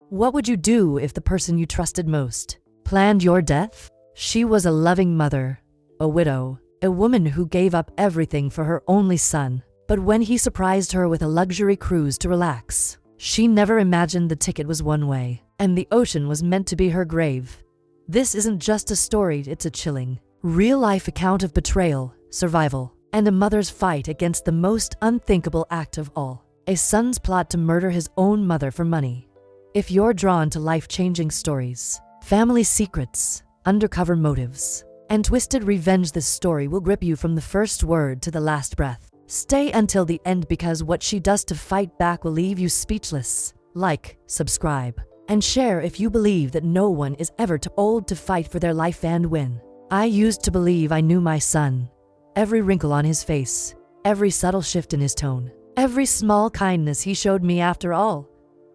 What would you do if the person you trusted most planned your death? She was a loving mother, a widow, a woman who gave up everything for her only son. But when he surprised her with a luxury cruise to relax, she never imagined the ticket was one way, and the ocean was meant to be her grave. This isn't just a story, it's a chilling, real-life account of betrayal, survival, and a mother's fight against the most unthinkable act of all, a son's plot to murder his own mother for money. If you're drawn to life-changing stories, family secrets, undercover motives, and twisted revenge, this story will grip you from the first word to the last breath. Stay until the end because what she does to fight back will leave you speechless. Like, subscribe, and share if you believe that no one is ever too old to fight for their life and win. I used to believe I knew my son. Every wrinkle on his face, every subtle shift in his tone, every small kindness he showed me. After all,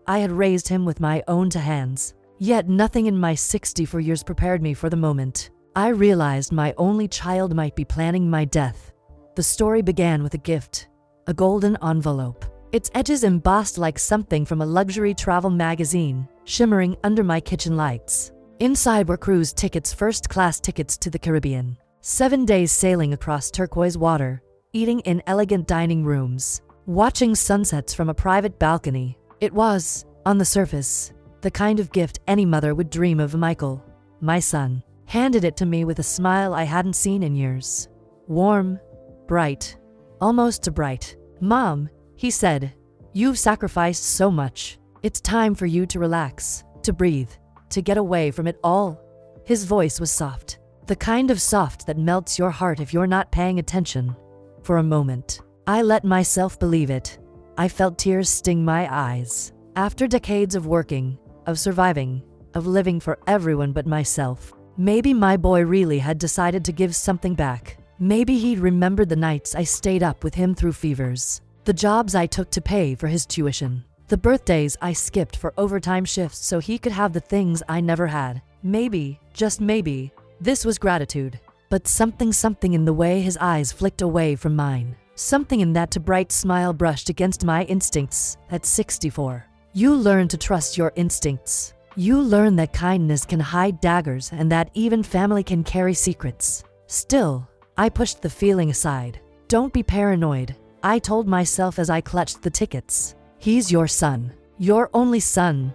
I had raised him with my own two hands. Yet nothing in my 64 years prepared me for the moment I realized my only child might be planning my death. The story began with a gift, a golden envelope, its edges embossed like something from a luxury travel magazine, shimmering under my kitchen lights. Inside were cruise tickets, first-class tickets to the Caribbean, 7 days sailing across turquoise water, eating in elegant dining rooms, watching sunsets from a private balcony. It was, on the surface, the kind of gift any mother would dream of. Michael, my son, handed it to me with a smile I hadn't seen in years. Warm, bright, almost too bright. "Mom," he said, "you've sacrificed so much. It's time for you to relax, to breathe, to get away from it all." His voice was soft, the kind of soft that melts your heart if you're not paying attention. For a moment, I let myself believe it. I felt tears sting my eyes. After decades of working, of surviving, of living for everyone but myself, maybe my boy really had decided to give something back. Maybe he'd remembered the nights I stayed up with him through fevers, the jobs I took to pay for his tuition, the birthdays I skipped for overtime shifts so he could have the things I never had. Maybe, just maybe, this was gratitude. But something in the way his eyes flicked away from mine, something in that too bright smile brushed against my instincts. At 64, you learn to trust your instincts. You learn that kindness can hide daggers and that even family can carry secrets. Still, I pushed the feeling aside. "Don't be paranoid," I told myself as I clutched the tickets. "He's your son, your only son."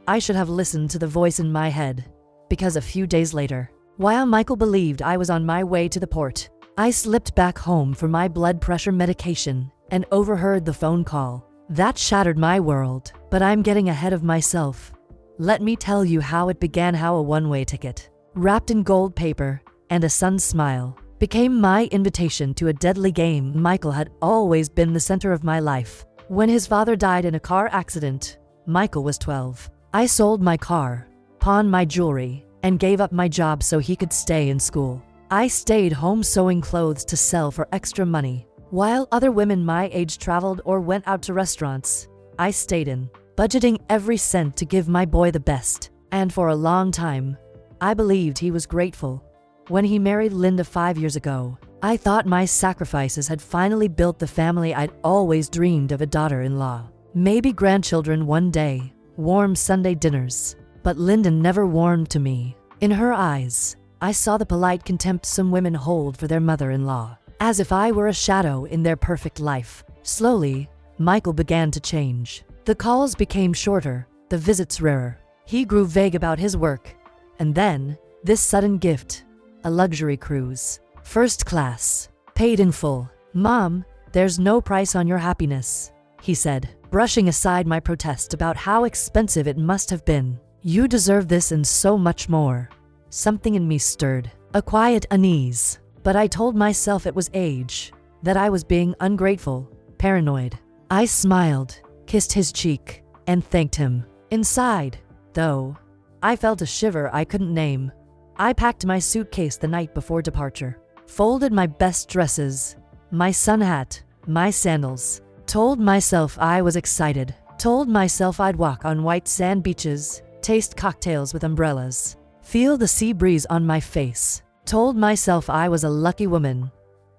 I should have listened to the voice in my head, because a few days later, while Michael believed I was on my way to the port, I slipped back home for my blood pressure medication and overheard the phone call. That shattered my world, but I'm getting ahead of myself. Let me tell you how it began, how a one-way ticket, wrapped in gold paper and a son's smile, became my invitation to a deadly game. Michael had always been the center of my life. When his father died in a car accident, Michael was 12. I sold my car, pawned my jewelry, and gave up my job so he could stay in school. I stayed home sewing clothes to sell for extra money. While other women my age traveled or went out to restaurants, I stayed in, budgeting every cent to give my boy the best. And for a long time, I believed he was grateful. When he married Linda 5 years ago, I thought my sacrifices had finally built the family I'd always dreamed of, a daughter-in-law, maybe grandchildren one day, warm Sunday dinners. But Linda never warmed to me. In her eyes, I saw the polite contempt some women hold for their mother-in-law, as if I were a shadow in their perfect life. Slowly, Michael began to change. The calls became shorter, the visits rarer. He grew vague about his work. And then, this sudden gift, a luxury cruise, first class, paid in full. "Mom, there's no price on your happiness," he said, brushing aside my protest about how expensive it must have been. "You deserve this and so much more." Something in me stirred, a quiet unease. But I told myself it was age, that I was being ungrateful, paranoid. I smiled, kissed his cheek, and thanked him. Inside, though, I felt a shiver I couldn't name. I packed my suitcase the night before departure, folded my best dresses, my sun hat, my sandals, told myself I was excited, told myself I'd walk on white sand beaches, taste cocktails with umbrellas, feel the sea breeze on my face, told myself I was a lucky woman.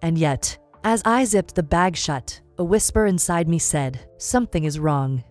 And yet, as I zipped the bag shut, a whisper inside me said, "Something is wrong."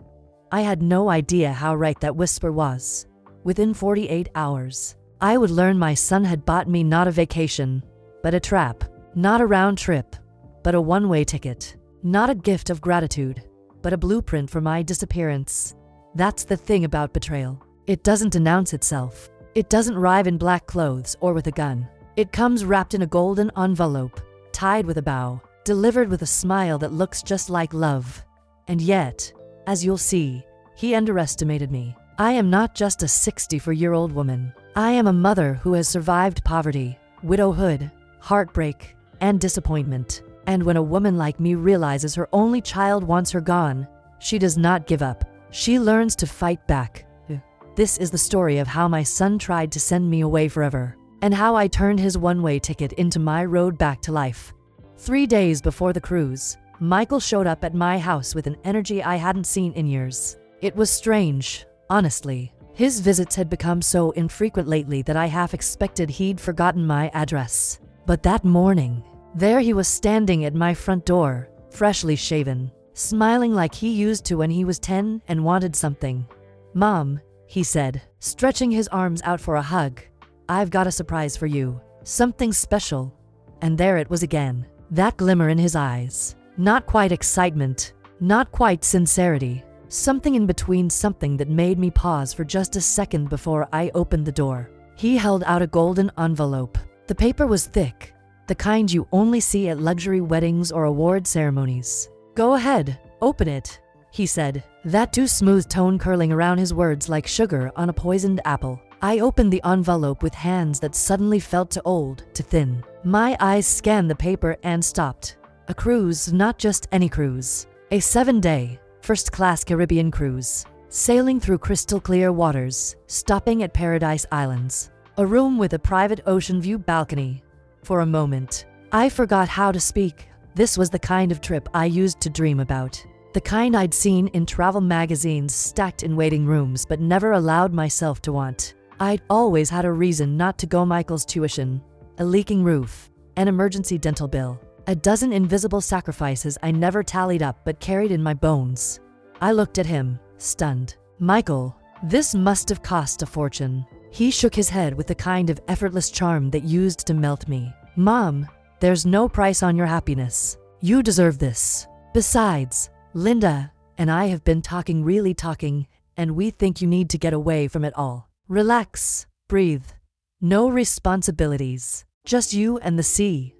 I had no idea how right that whisper was. Within 48 hours, I would learn my son had bought me not a vacation, but a trap. Not a round trip, but a one-way ticket. Not a gift of gratitude, but a blueprint for my disappearance. That's the thing about betrayal. It doesn't announce itself. It doesn't arrive in black clothes or with a gun. It comes wrapped in a golden envelope, tied with a bow, delivered with a smile that looks just like love. And yet, as you'll see, he underestimated me. I am not just a 64-year-old woman. I am a mother who has survived poverty, widowhood, heartbreak, and disappointment. And when a woman like me realizes her only child wants her gone, she does not give up. She learns to fight back. This is the story of how my son tried to send me away forever, and how I turned his one-way ticket into my road back to life. 3 days before the cruise, Michael showed up at my house with an energy I hadn't seen in years. It was strange, honestly. His visits had become so infrequent lately that I half expected he'd forgotten my address. But that morning, there he was standing at my front door, freshly shaven, smiling like he used to when he was 10 and wanted something. "Mom," he said, stretching his arms out for a hug, "I've got a surprise for you. Something special." And there it was again, that glimmer in his eyes. Not quite excitement, not quite sincerity. Something in between, something that made me pause for just a second before I opened the door. He held out a golden envelope. The paper was thick, the kind you only see at luxury weddings or award ceremonies. "Go ahead, open it," he said, that too smooth tone curling around his words like sugar on a poisoned apple. I opened the envelope with hands that suddenly felt too old, too thin. My eyes scanned the paper and stopped. A cruise, not just any cruise. A 7-day, first-class Caribbean cruise, sailing through crystal-clear waters, stopping at Paradise Islands. A room with a private ocean view balcony. For a moment, I forgot how to speak. This was the kind of trip I used to dream about. The kind I'd seen in travel magazines stacked in waiting rooms but never allowed myself to want. I'd always had a reason not to go: Michael's tuition, a leaking roof, an emergency dental bill, a dozen invisible sacrifices I never tallied up but carried in my bones. I looked at him, stunned. "Michael, this must have cost a fortune." He shook his head with the kind of effortless charm that used to melt me. "Mom, there's no price on your happiness. You deserve this. Besides, Linda and I have been talking, and we think you need to get away from it all. Relax, breathe. No responsibilities, just you and the sea."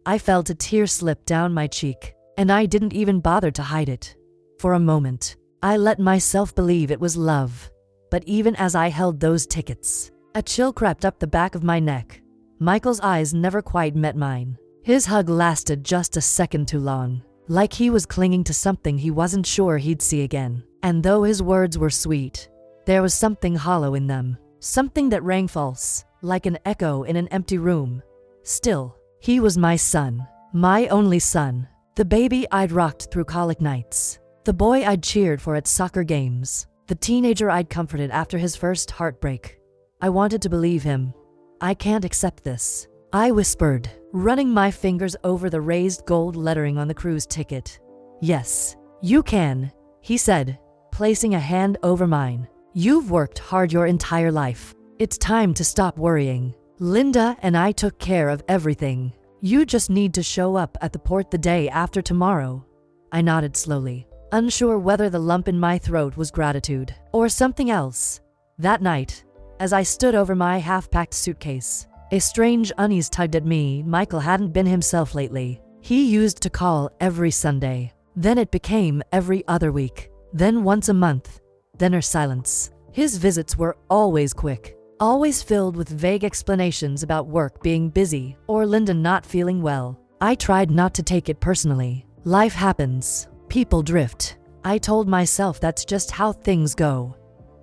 I felt a tear slip down my cheek, and I didn't even bother to hide it. For a moment, I let myself believe it was love. But even as I held those tickets, a chill crept up the back of my neck. Michael's eyes never quite met mine. His hug lasted just a second too long, like he was clinging to something he wasn't sure he'd see again. And though his words were sweet, there was something hollow in them, something that rang false, like an echo in an empty room. Still, he was my son, my only son, the baby I'd rocked through colic nights, the boy I'd cheered for at soccer games, the teenager I'd comforted after his first heartbreak. I wanted to believe him. "I can't accept this," I whispered, running my fingers over the raised gold lettering on the cruise ticket. "Yes, you can," he said, placing a hand over mine. "You've worked hard your entire life. It's time to stop worrying. Linda and I took care of everything. You just need to show up at the port the day after tomorrow." I nodded slowly, unsure whether the lump in my throat was gratitude or something else. That night, as I stood over my half-packed suitcase, a strange unease tugged at me. Michael hadn't been himself lately. He used to call every Sunday. Then it became every other week. Then once a month. Then her silence. His visits were always quick, always filled with vague explanations about work being busy or Linda not feeling well. I tried not to take it personally. Life happens. People drift. I told myself that's just how things go.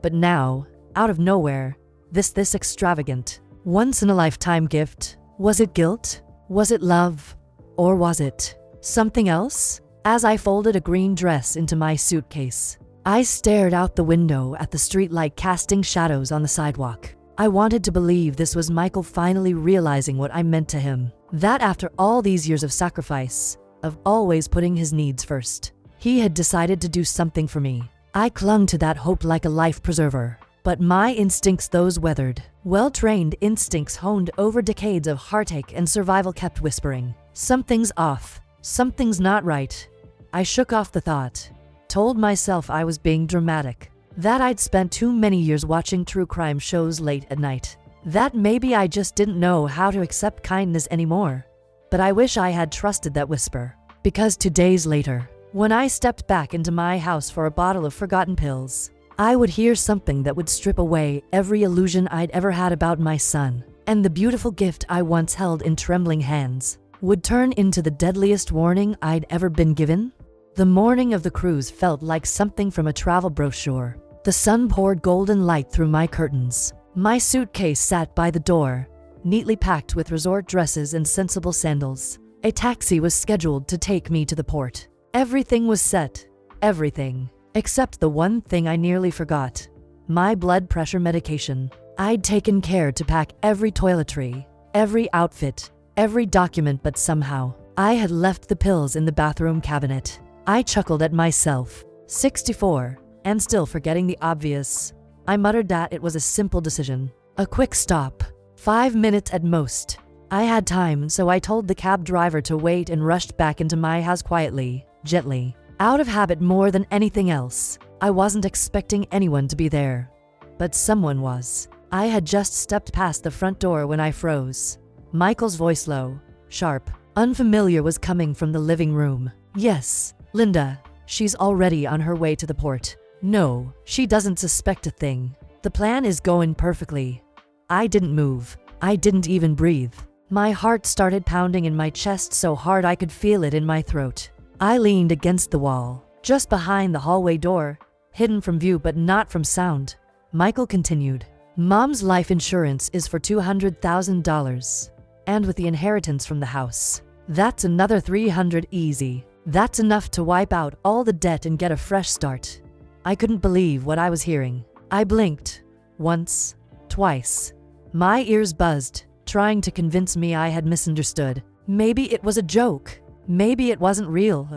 But now, out of nowhere, this extravagant, once-in-a-lifetime gift. Was it guilt? Was it love? Or was it something else? As I folded a green dress into my suitcase, I stared out the window at the streetlight casting shadows on the sidewalk. I wanted to believe this was Michael finally realizing what I meant to him. That after all these years of sacrifice, of always putting his needs first, he had decided to do something for me. I clung to that hope like a life preserver. But my instincts, those weathered, well-trained instincts honed over decades of heartache and survival, kept whispering, "Something's off. Something's not right." I shook off the thought, told myself I was being dramatic, that I'd spent too many years watching true crime shows late at night, that maybe I just didn't know how to accept kindness anymore. But I wish I had trusted that whisper, because 2 days later, when I stepped back into my house for a bottle of forgotten pills, I would hear something that would strip away every illusion I'd ever had about my son, and the beautiful gift I once held in trembling hands would turn into the deadliest warning I'd ever been given. The morning of the cruise felt like something from a travel brochure. The sun poured golden light through my curtains. My suitcase sat by the door, neatly packed with resort dresses and sensible sandals. A taxi was scheduled to take me to the port. Everything was set. Everything. Except the one thing I nearly forgot. My blood pressure medication. I'd taken care to pack every toiletry, every outfit, every document, but somehow I had left the pills in the bathroom cabinet. I chuckled at myself. 64, and still forgetting the obvious. I muttered that it was a simple decision. A quick stop. 5 minutes at most. I had time, so I told the cab driver to wait and rushed back into my house quietly, gently. Out of habit more than anything else. I wasn't expecting anyone to be there. But someone was. I had just stepped past the front door when I froze. Michael's voice, low, sharp, unfamiliar, was coming from the living room. "Yes, Linda. She's already on her way to the port. No, she doesn't suspect a thing. The plan is going perfectly." I didn't move. I didn't even breathe. My heart started pounding in my chest so hard I could feel it in my throat. I leaned against the wall, just behind the hallway door, hidden from view but not from sound. Michael continued, "Mom's life insurance is for $200,000. And with the inheritance from the house, that's another $300 easy. That's enough to wipe out all the debt and get a fresh start." I couldn't believe what I was hearing. I blinked. Once. Twice. My ears buzzed, trying to convince me I had misunderstood. Maybe it was a joke. Maybe it wasn't real.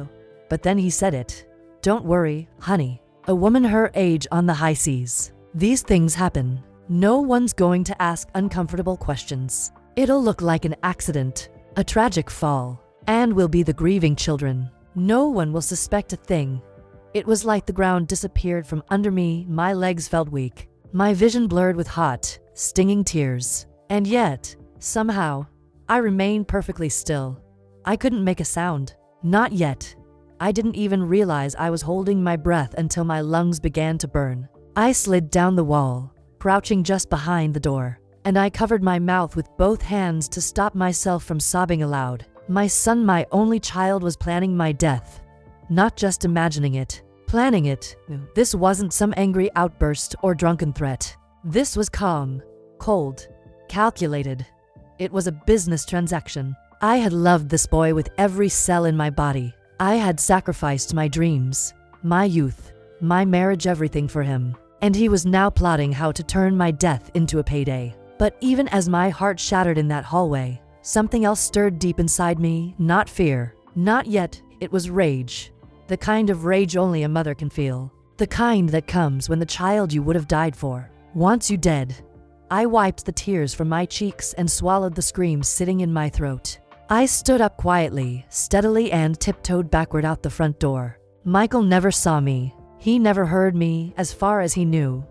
But then he said it. "Don't worry, honey. A woman her age on the high seas. These things happen. No one's going to ask uncomfortable questions. It'll look like an accident, a tragic fall, and we'll be the grieving children. No one will suspect a thing." It was like the ground disappeared from under me. My legs felt weak. My vision blurred with hot, stinging tears. And yet, somehow, I remained perfectly still. I couldn't make a sound. Not yet. I didn't even realize I was holding my breath until my lungs began to burn. I slid down the wall, crouching just behind the door, and I covered my mouth with both hands to stop myself from sobbing aloud. My son, my only child, was planning my death. Not just imagining it, planning it. This wasn't some angry outburst or drunken threat. This was calm, cold, calculated. It was a business transaction. I had loved this boy with every cell in my body. I had sacrificed my dreams, my youth, my marriage, everything for him. And he was now plotting how to turn my death into a payday. But even as my heart shattered in that hallway, something else stirred deep inside me. Not fear. Not yet. It was rage. The kind of rage only a mother can feel. The kind that comes when the child you would have died for wants you dead. I wiped the tears from my cheeks and swallowed the screams sitting in my throat. I stood up quietly, steadily, and tiptoed backward out the front door. Michael never saw me. He never heard me, as far as he knew.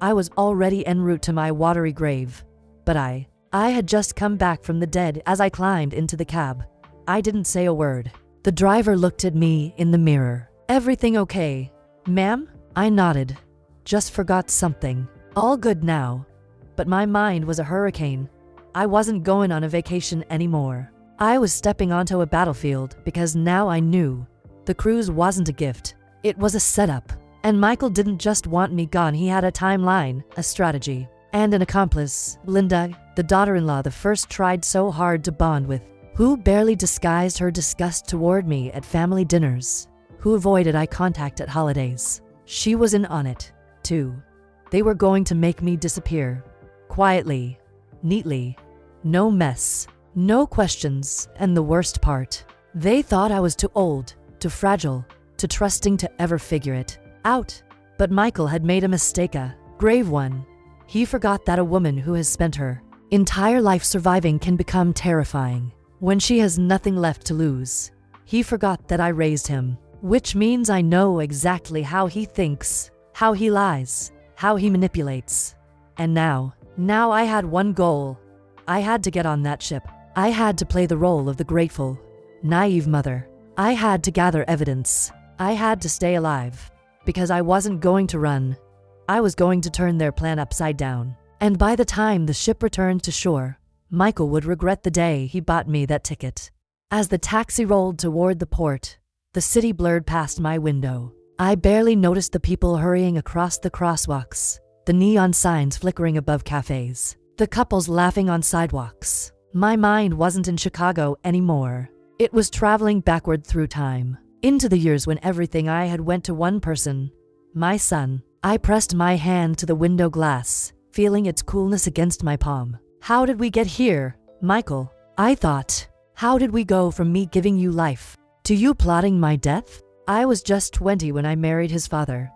I was already en route to my watery grave. But I had just come back from the dead. As I climbed into the cab, I didn't say a word. The driver looked at me in the mirror. "Everything okay, ma'am?" I nodded. "Just forgot something. All good now." But my mind was a hurricane. I wasn't going on a vacation anymore. I was stepping onto a battlefield, because now I knew the cruise wasn't a gift. It was a setup. And Michael didn't just want me gone. He had a timeline, a strategy, and an accomplice. Linda, the daughter-in-law the first tried so hard to bond with, who barely disguised her disgust toward me at family dinners, who avoided eye contact at holidays. She was in on it, too. They were going to make me disappear. Quietly, neatly, no mess, no questions, and the worst part, they thought I was too old, too fragile, too trusting to ever figure it out. But Michael had made a mistake, a grave one. He forgot that a woman who has spent her entire life surviving can become terrifying when she has nothing left to lose. He forgot that I raised him, which means I know exactly how he thinks, how he lies, how he manipulates. And now I had one goal. I had to get on that ship. I had to play the role of the grateful, naive mother. I had to gather evidence. I had to stay alive. Because I wasn't going to run. I was going to turn their plan upside down. And by the time the ship returned to shore, Michael would regret the day he bought me that ticket. As the taxi rolled toward the port, the city blurred past my window. I barely noticed the people hurrying across the crosswalks, the neon signs flickering above cafes, the couples laughing on sidewalks. My mind wasn't in Chicago anymore. It was traveling backward through time, into the years when everything I had went to one person, my son. I pressed my hand to the window glass, feeling its coolness against my palm. How did we get here, Michael? I thought. How did we go from me giving you life to you plotting my death? I was just 20 when I married his father.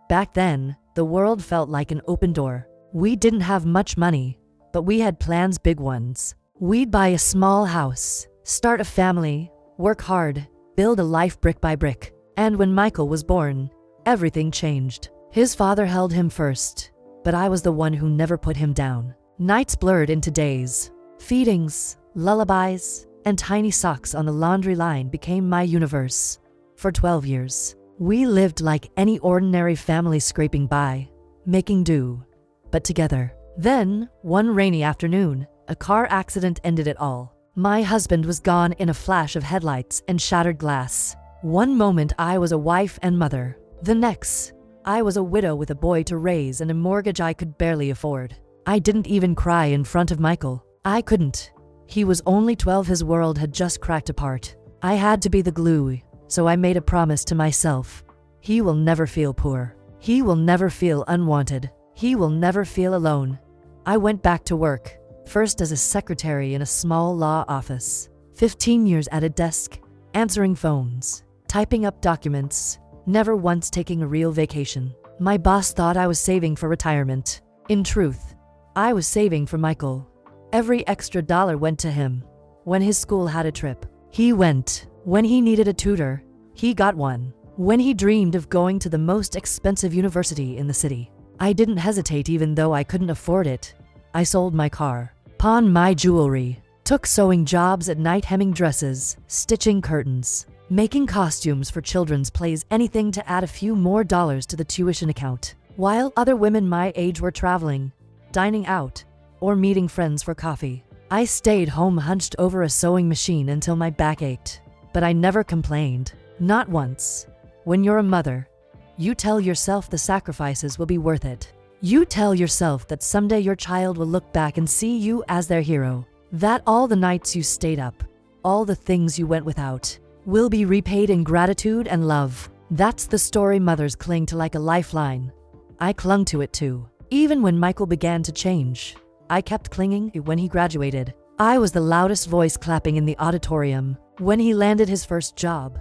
Back then, the world felt like an open door. We didn't have much money, but we had plans, big ones. We'd buy a small house, start a family, work hard, build a life brick by brick. And when Michael was born, everything changed. His father held him first, but I was the one who never put him down. Nights blurred into days. Feedings, lullabies, and tiny socks on the laundry line became my universe. For 12 years, we lived like any ordinary family, scraping by, making do, but together. Then, one rainy afternoon, a car accident ended it all. My husband was gone in a flash of headlights and shattered glass. One moment I was a wife and mother. The next, I was a widow with a boy to raise and a mortgage I could barely afford. I didn't even cry in front of Michael. I couldn't. He was only 12, his world had just cracked apart. I had to be the glue, so I made a promise to myself. He will never feel poor. He will never feel unwanted. He will never feel alone. I went back to work, first as a secretary in a small law office. 15 years at a desk, answering phones, typing up documents, never once taking a real vacation. My boss thought I was saving for retirement. In truth, I was saving for Michael. Every extra dollar went to him. When his school had a trip, he went. When he needed a tutor, he got one. When he dreamed of going to the most expensive university in the city, I didn't hesitate even though I couldn't afford it. I sold my car, pawned my jewelry, took sewing jobs at night, hemming dresses, stitching curtains, making costumes for children's plays, anything to add a few more dollars to the tuition account. While other women my age were traveling, dining out, or meeting friends for coffee, I stayed home hunched over a sewing machine until my back ached. But I never complained, not once. When you're a mother, you tell yourself the sacrifices will be worth it. You tell yourself that someday your child will look back and see you as their hero. That all the nights you stayed up, all the things you went without, will be repaid in gratitude and love. That's the story mothers cling to like a lifeline. I clung to it too. Even when Michael began to change, I kept clinging. When he graduated, I was the loudest voice clapping in the auditorium. When he landed his first job,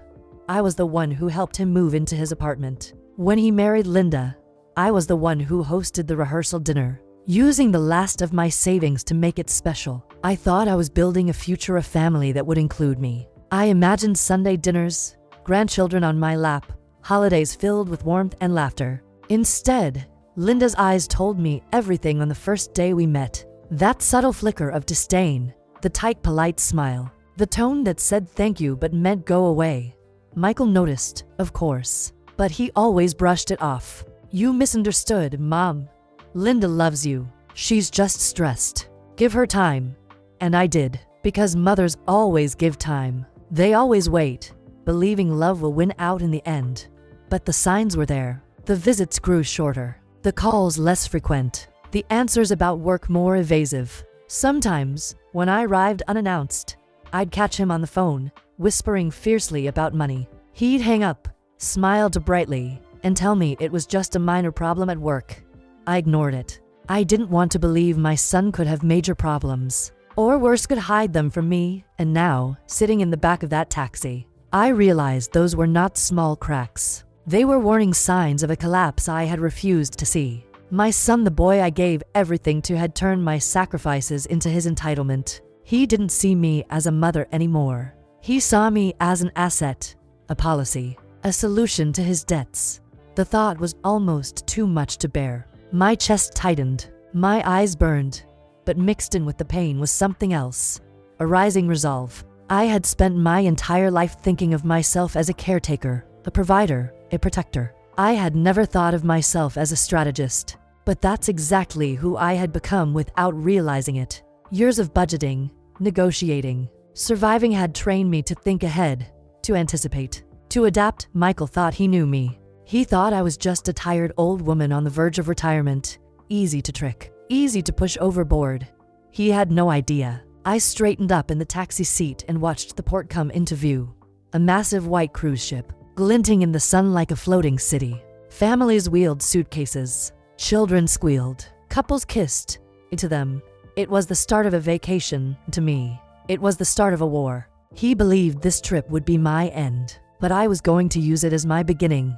I was the one who helped him move into his apartment. When he married Linda, I was the one who hosted the rehearsal dinner, using the last of my savings to make it special. I thought I was building a future, a family that would include me. I imagined Sunday dinners, grandchildren on my lap, holidays filled with warmth and laughter. Instead, Linda's eyes told me everything on the first day we met. That subtle flicker of disdain, the tight, polite smile, the tone that said thank you but meant go away. Michael noticed, of course, but he always brushed it off. You misunderstood, Mom. Linda loves you. She's just stressed. Give her time. And I did, because mothers always give time. They always wait, believing love will win out in the end. But the signs were there. The visits grew shorter, the calls less frequent, the answers about work more evasive. Sometimes, when I arrived unannounced, I'd catch him on the phone, whispering fiercely about money. He'd hang up, smile brightly, and tell me it was just a minor problem at work. I ignored it. I didn't want to believe my son could have major problems, or worse, could hide them from me. And now, sitting in the back of that taxi, I realized those were not small cracks. They were warning signs of a collapse I had refused to see. My son, the boy I gave everything to, had turned my sacrifices into his entitlement. He didn't see me as a mother anymore. He saw me as an asset, a policy, a solution to his debts. The thought was almost too much to bear. My chest tightened, my eyes burned, but mixed in with the pain was something else, a rising resolve. I had spent my entire life thinking of myself as a caretaker, a provider, a protector. I had never thought of myself as a strategist, but that's exactly who I had become without realizing it. Years of budgeting, negotiating, surviving had trained me to think ahead, to anticipate, to adapt. Michael thought he knew me. He thought I was just a tired old woman on the verge of retirement, easy to trick, easy to push overboard. He had no idea. I straightened up in the taxi seat and watched the port come into view. A massive white cruise ship, glinting in the sun like a floating city. Families wheeled suitcases. Children squealed. Couples kissed. To them, it was the start of a vacation. To me, it was the start of a war. He believed this trip would be my end, but I was going to use it as my beginning.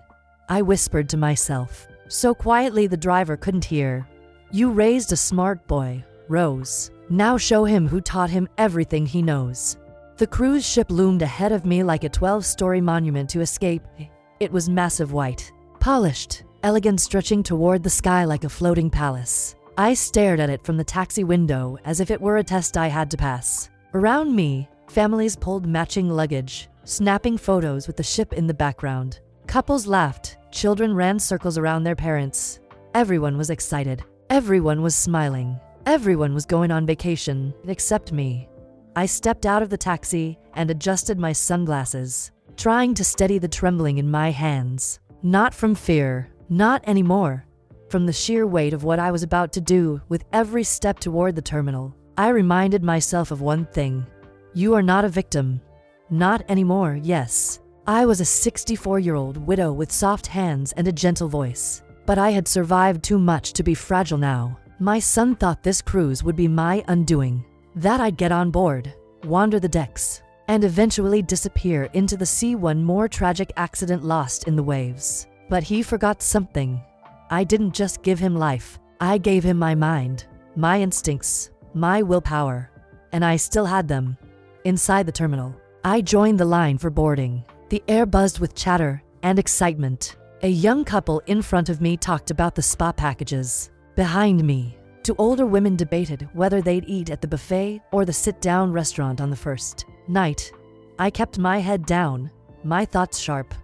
I whispered to myself, so quietly the driver couldn't hear. You raised a smart boy, Rose. Now show him who taught him everything he knows. The cruise ship loomed ahead of me like a 12-story monument to escape. It was massive, white, polished, elegant, stretching toward the sky like a floating palace. I stared at it from the taxi window as if it were a test I had to pass. Around me, families pulled matching luggage, snapping photos with the ship in the background. Couples laughed, children ran circles around their parents. Everyone was excited. Everyone was smiling. Everyone was going on vacation, except me. I stepped out of the taxi and adjusted my sunglasses, trying to steady the trembling in my hands. Not from fear, not anymore. From the sheer weight of what I was about to do. With every step toward the terminal, I reminded myself of one thing. You are not a victim. Not anymore, yes. I was a 64-year-old widow with soft hands and a gentle voice, but I had survived too much to be fragile now. My son thought this cruise would be my undoing, that I'd get on board, wander the decks, and eventually disappear into the sea, one more tragic accident lost in the waves. But he forgot something. I didn't just give him life. I gave him my mind, my instincts, my willpower, and I still had them. Inside the terminal, I joined the line for boarding. The air buzzed with chatter and excitement. A young couple in front of me talked about the spa packages. Behind me, two older women debated whether they'd eat at the buffet or the sit-down restaurant on the first night. I kept my head down, my thoughts sharp.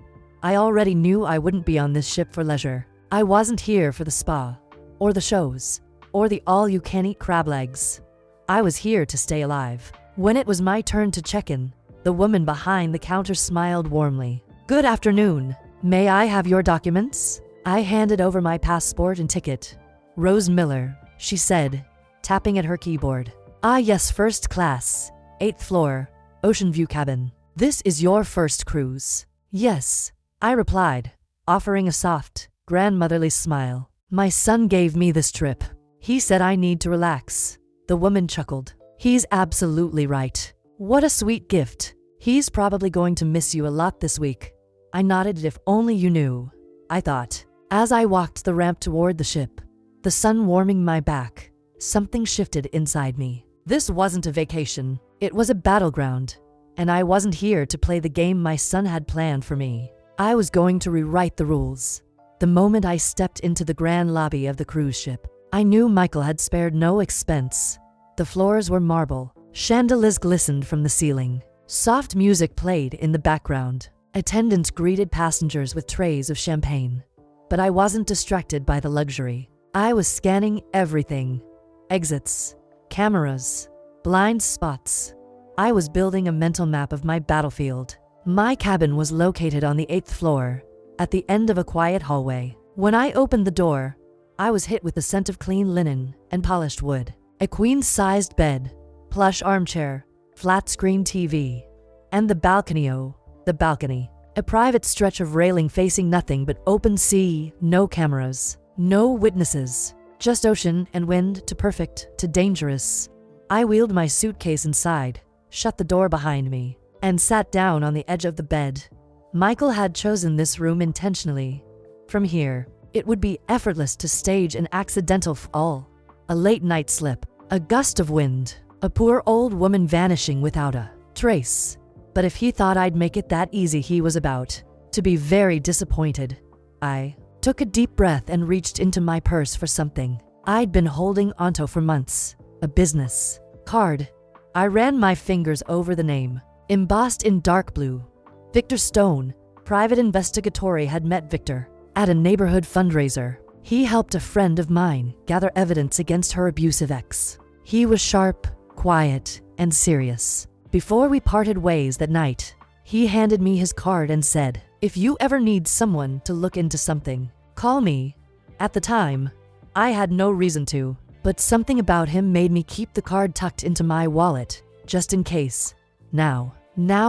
I already knew I wouldn't be on this ship for leisure. I wasn't here for the spa, or the shows, or the all-you-can-eat crab legs. I was here to stay alive. When it was my turn to check in, the woman behind the counter smiled warmly. Good afternoon. May I have your documents? I handed over my passport and ticket. Rose Miller, she said, tapping at her keyboard. Ah yes, first class, 8th floor, ocean view cabin. This is your first cruise. Yes, I replied, offering a soft, grandmotherly smile. My son gave me this trip. He said I need to relax. The woman chuckled. He's absolutely right. What a sweet gift. He's probably going to miss you a lot this week. I nodded. If only you knew, I thought, as I walked the ramp toward the ship. The sun warming my back, something shifted inside me. This wasn't a vacation, it was a battleground, and I wasn't here to play the game my son had planned for me. I was going to rewrite the rules. The moment I stepped into the grand lobby of the cruise ship, I knew Michael had spared no expense. The floors were marble, chandeliers glistened from the ceiling, soft music played in the background. Attendants greeted passengers with trays of champagne. But I wasn't distracted by the luxury. I was scanning everything. Exits, cameras, blind spots. I was building a mental map of my battlefield. My cabin was located on the 8th floor, at the end of a quiet hallway. When I opened the door, I was hit with the scent of clean linen and polished wood. A queen-sized bed, plush armchair, flat-screen TV, and the balcony. Oh, the balcony. A private stretch of railing facing nothing but open sea, no cameras. No witnesses, just ocean and wind, to perfect, to dangerous. I wheeled my suitcase inside, shut the door behind me, and sat down on the edge of the bed. Michael had chosen this room intentionally. From here, it would be effortless to stage an accidental fall. A late night slip, a gust of wind, a poor old woman vanishing without a trace. But if he thought I'd make it that easy, he was about to be very disappointed. I took a deep breath and reached into my purse for something I'd been holding onto for months. A business card. I ran my fingers over the name, embossed in dark blue. Victor Stone, private investigatory, had met Victor at a neighborhood fundraiser. He helped a friend of mine gather evidence against her abusive ex. He was sharp, quiet, and serious. Before we parted ways that night, he handed me his card and said, "If you ever need someone to look into something, call me." At the time, I had no reason to, but something about him made me keep the card tucked into my wallet, just in case. Now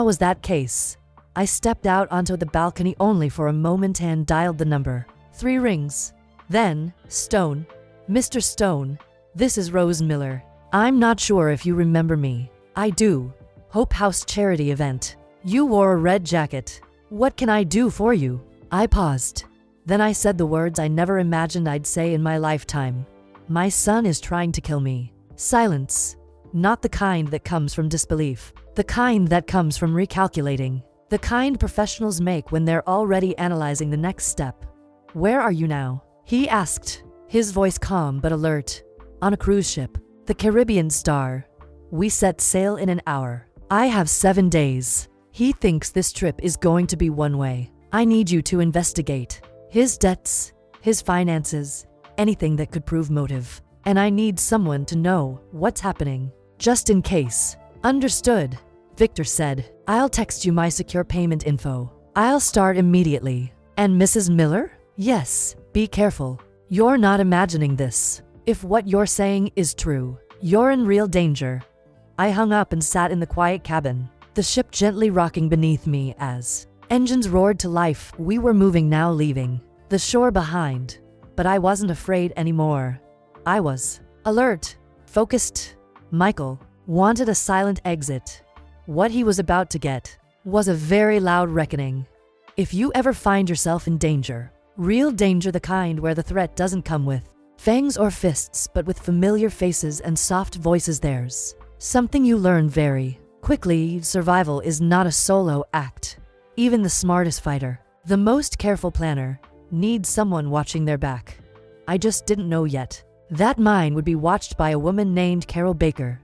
was that case. I stepped out onto the balcony only for a moment and dialed the number. 3 rings. Then, Stone. "Mr. Stone, this is Rose Miller. I'm not sure if you remember me." "I do. Hope House charity event. You wore a red jacket. What can I do for you?" I paused. Then I said the words I never imagined I'd say in my lifetime. "My son is trying to kill me." Silence. Not the kind that comes from disbelief. The kind that comes from recalculating. The kind professionals make when they're already analyzing the next step. "Where are you now?" he asked, his voice calm but alert. "On a cruise ship, the Caribbean Star. We set sail in an hour. I have 7 days. He thinks this trip is going to be one way. I need you to investigate his debts, his finances, anything that could prove motive. And I need someone to know what's happening, just in case." "Understood," Victor said. "I'll text you my secure payment info. I'll start immediately." "And Mrs. Miller?" "Yes, be careful. You're not imagining this. If what you're saying is true, you're in real danger." I hung up and sat in the quiet cabin, the ship gently rocking beneath me as engines roared to life. We were moving now, leaving the shore behind. But I wasn't afraid anymore. I was alert, focused. Michael wanted a silent exit. What he was about to get was a very loud reckoning. If you ever find yourself in danger, real danger, the kind where the threat doesn't come with fangs or fists, but with familiar faces and soft voices, there's something you learn very quickly. Survival is not a solo act. Even the smartest fighter, the most careful planner, needs someone watching their back. I just didn't know yet that mine would be watched by a woman named Carol Baker.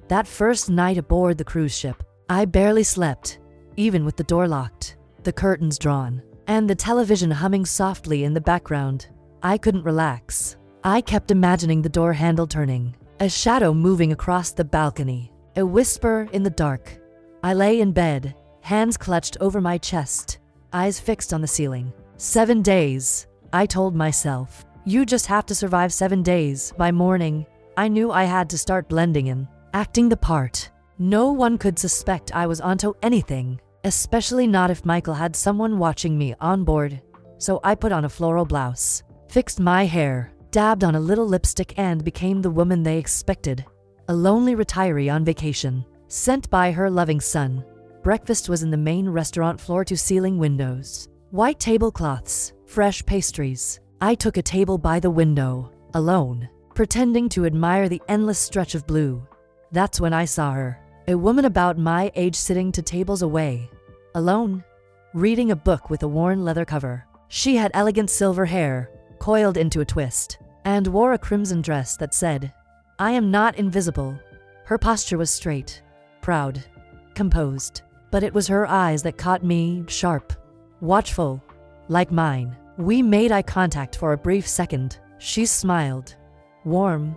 That first night aboard the cruise ship, I barely slept, even with the door locked, the curtains drawn, and the television humming softly in the background. I couldn't relax. I kept imagining the door handle turning, a shadow moving across the balcony, a whisper in the dark. I lay in bed, hands clutched over my chest, eyes fixed on the ceiling. 7 days, I told myself. You just have to survive 7 days. By morning, I knew I had to start blending in, acting the part. No one could suspect I was onto anything, especially not if Michael had someone watching me on board. So I put on a floral blouse, fixed my hair, dabbed on a little lipstick, and became the woman they expected. A lonely retiree on vacation, sent by her loving son. Breakfast was in the main restaurant, floor-to-ceiling windows, white tablecloths, fresh pastries. I took a table by the window, alone, pretending to admire the endless stretch of blue. That's when I saw her, a woman about my age sitting 2 tables away, alone, reading a book with a worn leather cover. She had elegant silver hair, coiled into a twist, and wore a crimson dress that said, "I am not invisible." Her posture was straight, proud, composed, but it was her eyes that caught me, sharp, watchful, like mine. We made eye contact for a brief second. She smiled, warm,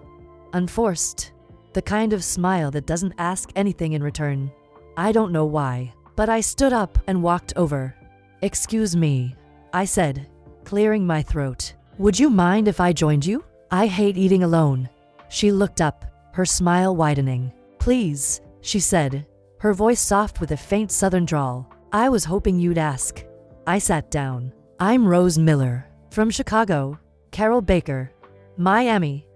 unforced, the kind of smile that doesn't ask anything in return. I don't know why, but I stood up and walked over. "Excuse me," I said, clearing my throat. "Would you mind if I joined you? I hate eating alone." She looked up, her smile widening. "Please," she said, her voice soft with a faint southern drawl. "I was hoping you'd ask." I sat down. "I'm Rose Miller, from Chicago. Carol Baker, Miami."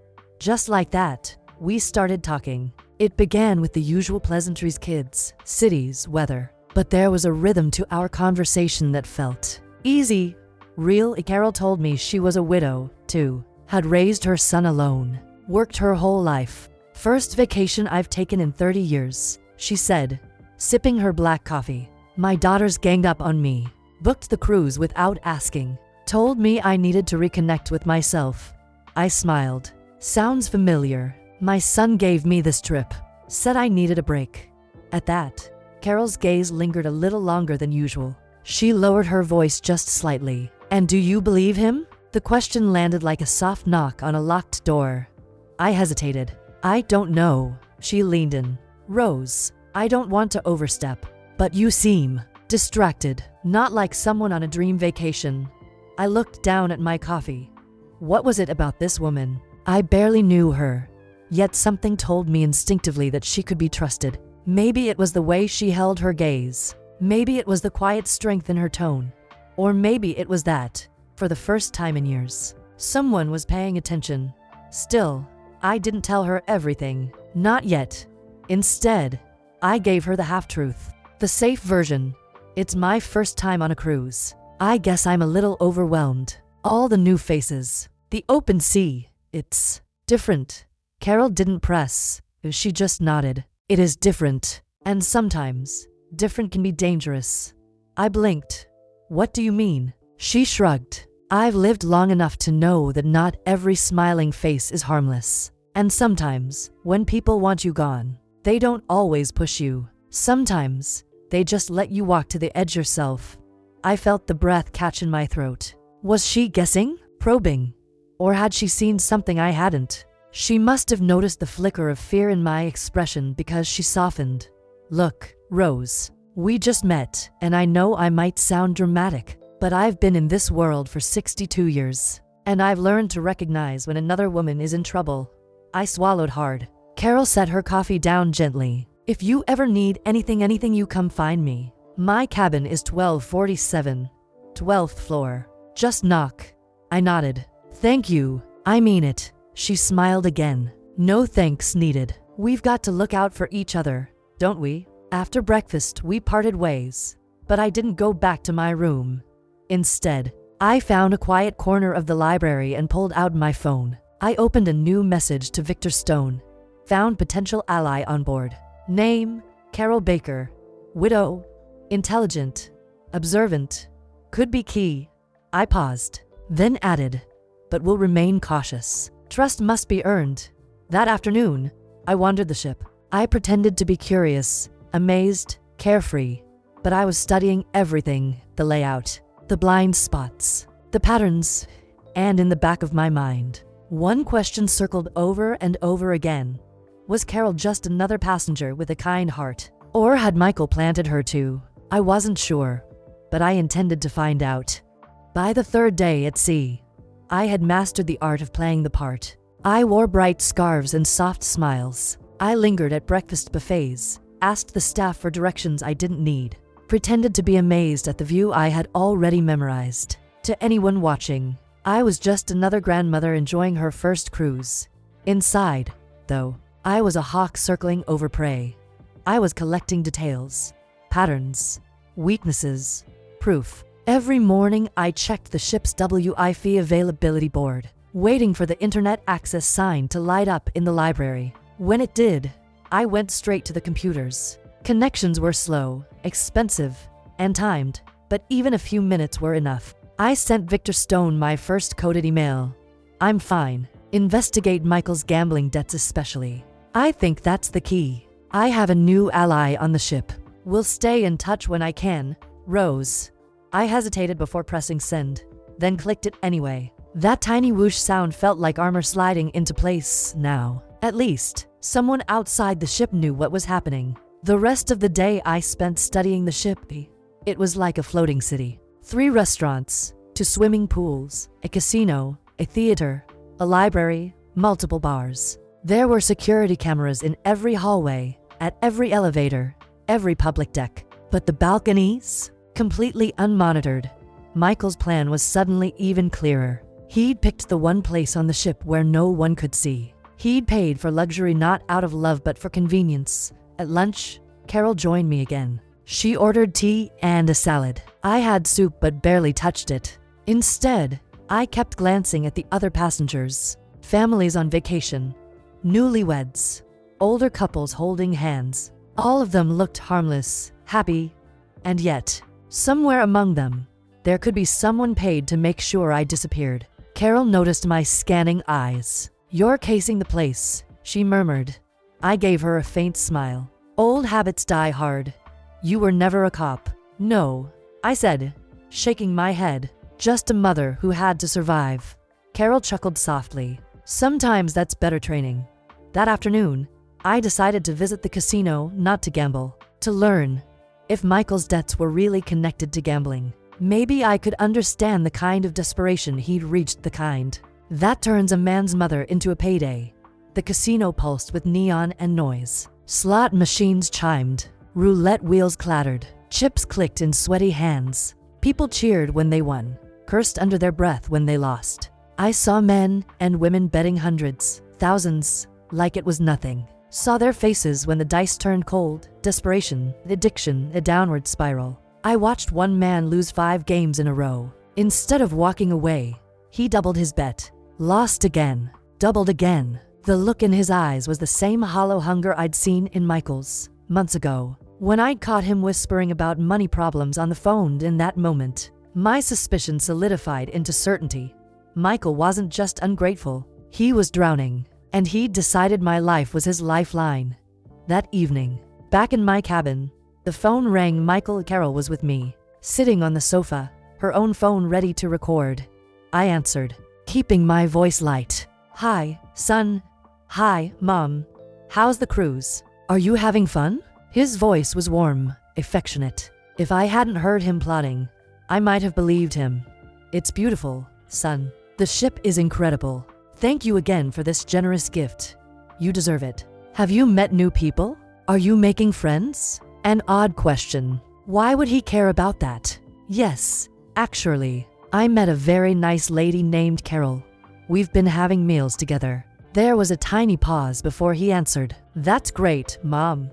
Just like that, we started talking. It began with the usual pleasantries: kids, cities, weather. but there was a rhythm to our conversation that felt easy, real. Carol told me she was a widow, too, had raised her son alone, worked her whole life. First vacation I've taken in 30 years, she said, sipping her black coffee. My daughters ganged up on me, booked the cruise without asking, told me I needed to reconnect with myself. I smiled. Sounds familiar. My son gave me this trip, said I needed a break. At that, Carol's gaze lingered a little longer than usual. She lowered her voice just slightly. And do you believe him? The question landed like a soft knock on a locked door. I hesitated. I don't know. She leaned in. Rose, I don't want to overstep, but you seem distracted, not like someone on a dream vacation. I looked down at my coffee. What was it about this woman? I barely knew her, yet something told me instinctively that she could be trusted. Maybe it was the way she held her gaze. Maybe it was the quiet strength in her tone. Or maybe it was that, for the first time in years, someone was paying attention. Still, I didn't tell her everything. Not yet. Instead, I gave her the half-truth. The safe version. It's my first time on a cruise. I guess I'm a little overwhelmed. All the new faces. The open sea. It's different. Carol didn't press. She just nodded. It is different. And sometimes, different can be dangerous. I blinked. What do you mean? She shrugged. I've lived long enough to know that not every smiling face is harmless. And sometimes, when people want you gone, they don't always push you. Sometimes, they just let you walk to the edge yourself. I felt the breath catch in my throat. Was she guessing? Probing? Or had she seen something I hadn't? She must have noticed the flicker of fear in my expression because she softened. Look, Rose, we just met, and I know I might sound dramatic, but I've been in this world for 62 years, and I've learned to recognize when another woman is in trouble. I swallowed hard. Carol set her coffee down gently. If you ever need anything, you come find me. My cabin is 1247, 12th floor. Just knock. I nodded. Thank you. I mean it. She smiled again. No thanks needed. We've got to look out for each other, don't we? After breakfast, we parted ways, but I didn't go back to my room. Instead, I found a quiet corner of the library and pulled out my phone. I opened a new message to Victor Stone. Found potential ally on board. Name, Carol Baker. Widow. Intelligent. Observant. Could be key. I paused, then added, but will remain cautious. Trust must be earned. That afternoon, I wandered the ship. I pretended to be curious, amazed, carefree, but I was studying everything, the layout, the blind spots, the patterns, and in the back of my mind, one question circled over and over again. Was Carol just another passenger with a kind heart? Or had Michael planted her too? I wasn't sure, but I intended to find out. By the third day at sea, I had mastered the art of playing the part. I wore bright scarves and soft smiles. I lingered at breakfast buffets, asked the staff for directions I didn't need, pretended to be amazed at the view I had already memorized. To anyone watching, I was just another grandmother enjoying her first cruise. Inside, though, I was a hawk circling over prey. I was collecting details, patterns, weaknesses, proof. Every morning, I checked the ship's Wi-Fi availability board, waiting for the internet access sign to light up in the library. When it did, I went straight to the computers. Connections were slow, expensive, and timed, but even a few minutes were enough. I sent Victor Stone my first coded email. I'm fine. Investigate Michael's gambling debts especially. I think that's the key. I have a new ally on the ship. We'll stay in touch when I can. Rose. I hesitated before pressing send, then clicked it anyway. That tiny whoosh sound felt like armor sliding into place now. At least, someone outside the ship knew what was happening. The rest of the day I spent studying the ship. It was like a floating city. 3 restaurants, 2 swimming pools, a casino, a theater, a library, multiple bars. There were security cameras in every hallway, at every elevator, every public deck. But the balconies? Completely unmonitored. Michael's plan was suddenly even clearer. He'd picked the one place on the ship where no one could see. He'd paid for luxury not out of love but for convenience. At lunch, Carol joined me again. She ordered tea and a salad. I had soup but barely touched it. Instead, I kept glancing at the other passengers. Families on vacation, newlyweds, older couples holding hands. All of them looked harmless, happy, and yet, somewhere among them, there could be someone paid to make sure I disappeared. Carol noticed my scanning eyes. "You're casing the place," she murmured. I gave her a faint smile. "Old habits die hard. You were never a cop." "No," I said, shaking my head. "Just a mother who had to survive." Carol chuckled softly. "Sometimes that's better training." That afternoon, I decided to visit the casino, not to gamble, to learn if Michael's debts were really connected to gambling. Maybe I could understand the kind of desperation he'd reached, the kind that turns a man's mother into a payday. The casino pulsed with neon and noise. Slot machines chimed. Roulette wheels clattered. Chips clicked in sweaty hands. People cheered when they won, cursed under their breath when they lost. I saw men and women betting hundreds, thousands, like it was nothing. Saw their faces when the dice turned cold. Desperation, addiction, a downward spiral. I watched one man lose 5 games in a row. Instead of walking away, he doubled his bet. Lost again. Doubled again. The look in his eyes was the same hollow hunger I'd seen in Michael's months ago, when I'd caught him whispering about money problems on the phone. In that moment, my suspicion solidified into certainty. Michael wasn't just ungrateful, he was drowning, and he'd decided my life was his lifeline. That evening, back in my cabin, the phone rang. Carol was with me, sitting on the sofa, her own phone ready to record. I answered, keeping my voice light. "Hi, son." "Hi, Mom. How's the cruise? Are you having fun?" His voice was warm, affectionate. If I hadn't heard him plotting, I might have believed him. "It's beautiful, son. The ship is incredible. Thank you again for this generous gift. You deserve it. Have you met new people? Are you making friends?" An odd question. Why would he care about that? Yes, actually, I met a very nice lady named Carol. We've been having meals together. There was a tiny pause before he answered. "That's great, Mom.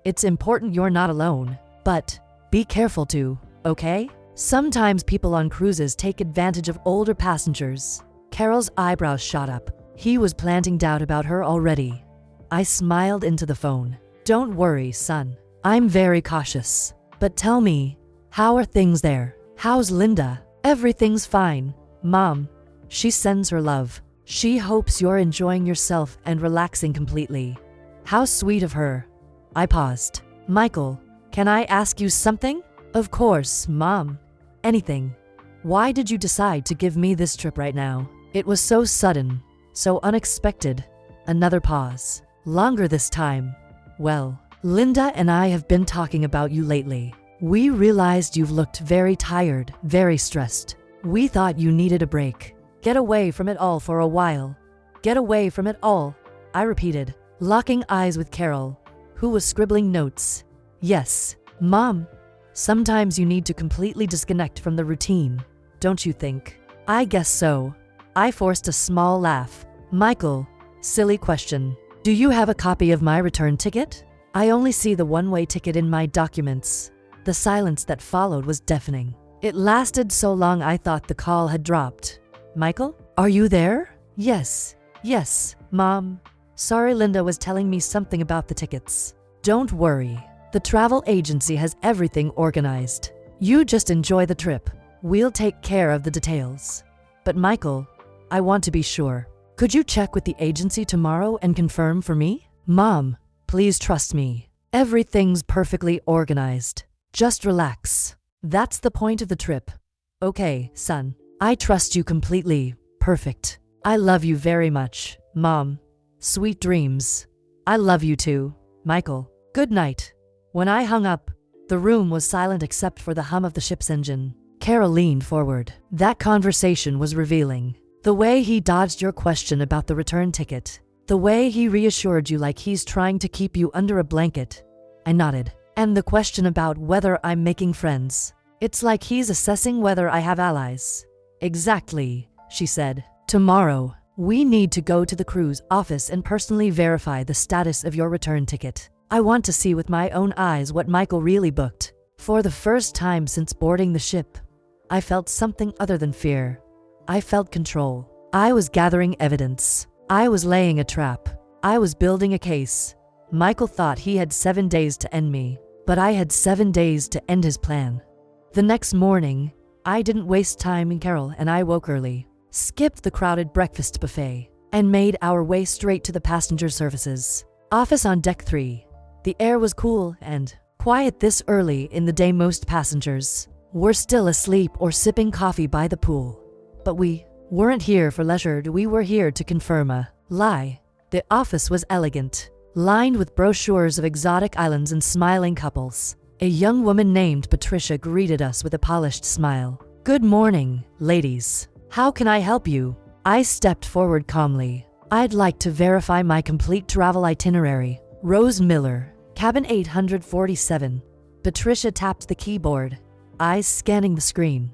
It's important you're not alone. But be careful too, okay? Sometimes people on cruises take advantage of older passengers." Carol's eyebrows shot up. He was planting doubt about her already. I smiled into the phone. "Don't worry, son. I'm very cautious. But tell me, how are things there? How's Linda?" "Everything's fine, Mom. She sends her love. She hopes you're enjoying yourself and relaxing completely." "How sweet of her." I paused. "Michael, can I ask you something?" "Of course, Mom. Anything. Why did you decide to give me this trip right now?" It was so sudden, so unexpected. Another pause. Longer this time. "Well, Linda and I have been talking about you lately. We realized you've looked very tired, very stressed. We thought you needed a break. Get away from it all for a while." "Get away from it all," I repeated, locking eyes with Carol, who was scribbling notes. "Yes, Mom. Sometimes you need to completely disconnect from the routine, don't you think?" "I guess so." I forced a small laugh. "Michael, silly question. Do you have a copy of my return ticket?" "I only see the one-way ticket in my documents." The silence that followed was deafening. It lasted so long I thought the call had dropped. "Michael, are you there?" Yes, Mom. Sorry, Linda was telling me something about the tickets." "Don't worry. The travel agency has everything organized. You just enjoy the trip. We'll take care of the details. But Michael, I want to be sure. Could you check with the agency tomorrow and confirm for me?" "Mom, please trust me. Everything's perfectly organized. Just relax. That's the point of the trip." "Okay, son. I trust you completely. Perfect. I love you very much, Mom. Sweet dreams." "I love you too, Michael. Good night." When I hung up, the room was silent except for the hum of the ship's engine. Carol leaned forward. "That conversation was revealing. The way he dodged your question about the return ticket. The way he reassured you like he's trying to keep you under a blanket." I nodded. "And the question about whether I'm making friends. It's like he's assessing whether I have allies." "Exactly," she said. "Tomorrow, we need to go to the cruise office and personally verify the status of your return ticket. I want to see with my own eyes what Michael really booked." For the first time since boarding the ship, I felt something other than fear. I felt control. I was gathering evidence. I was laying a trap. I was building a case. Michael thought he had 7 days to end me, but I had 7 days to end his plan. The next morning, I didn't waste time, and Carol and I woke early, skipped the crowded breakfast buffet, and made our way straight to the passenger services office on deck 3. The air was cool and quiet this early in the day. Most passengers were still asleep or sipping coffee by the pool. But we weren't here for leisure, we were here to confirm a lie. The office was elegant, lined with brochures of exotic islands and smiling couples. A young woman named Patricia greeted us with a polished smile. "Good morning, ladies. How can I help you?" I stepped forward calmly. "I'd like to verify my complete travel itinerary. Rose Miller, cabin 847. Patricia tapped the keyboard, eyes scanning the screen.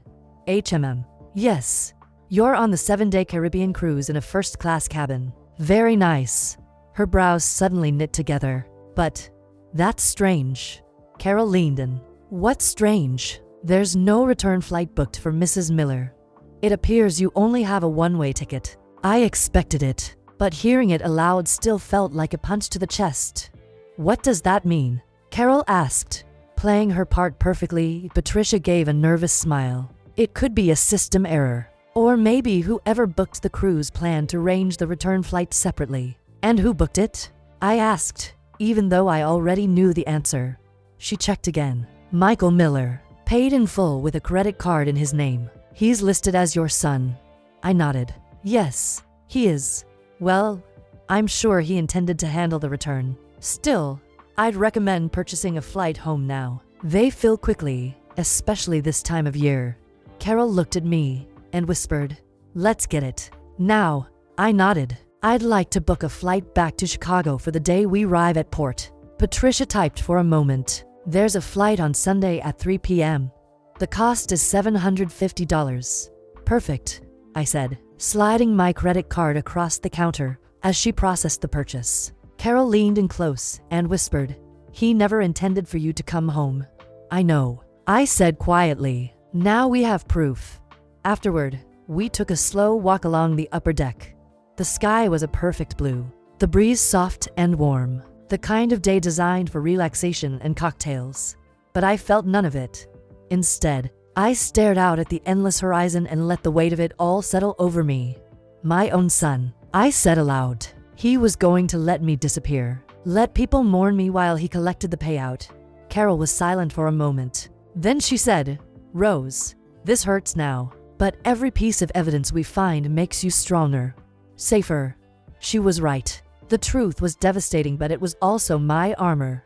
Yes. You're on the 7-day Caribbean cruise in a first-class cabin. Very nice." Her brows suddenly knit together. "But that's strange." Carol leaned in. "What's strange?" "There's no return flight booked for Mrs. Miller. It appears you only have a one-way ticket." I expected it, but hearing it aloud still felt like a punch to the chest. "What does that mean?" Carol asked. Playing her part perfectly, Patricia gave a nervous smile. "It could be a system error. Or maybe whoever booked the cruise planned to arrange the return flight separately." "And who booked it?" I asked, even though I already knew the answer. She checked again. "Michael Miller, paid in full with a credit card in his name. He's listed as your son." I nodded. "Yes, he is." "Well, I'm sure he intended to handle the return. Still, I'd recommend purchasing a flight home now. They fill quickly, especially this time of year." Carol looked at me and whispered, "Let's get it now." I nodded. "I'd like to book a flight back to Chicago for the day we arrive at port." Patricia typed for a moment. "There's a flight on Sunday at 3 p.m. The cost is $750. "Perfect," I said, sliding my credit card across the counter as she processed the purchase. Carol leaned in close and whispered, "He never intended for you to come home." "I know," I said quietly. "Now we have proof." Afterward, we took a slow walk along the upper deck. The sky was a perfect blue, the breeze soft and warm, the kind of day designed for relaxation and cocktails. But I felt none of it. Instead, I stared out at the endless horizon and let the weight of it all settle over me. "My own son," I said aloud. He was going to let me disappear, let people mourn me while he collected the payout. Carol was silent for a moment. Then she said, "Rose, this hurts now, but every piece of evidence we find makes you stronger, safer." She was right. The truth was devastating, but it was also my armor.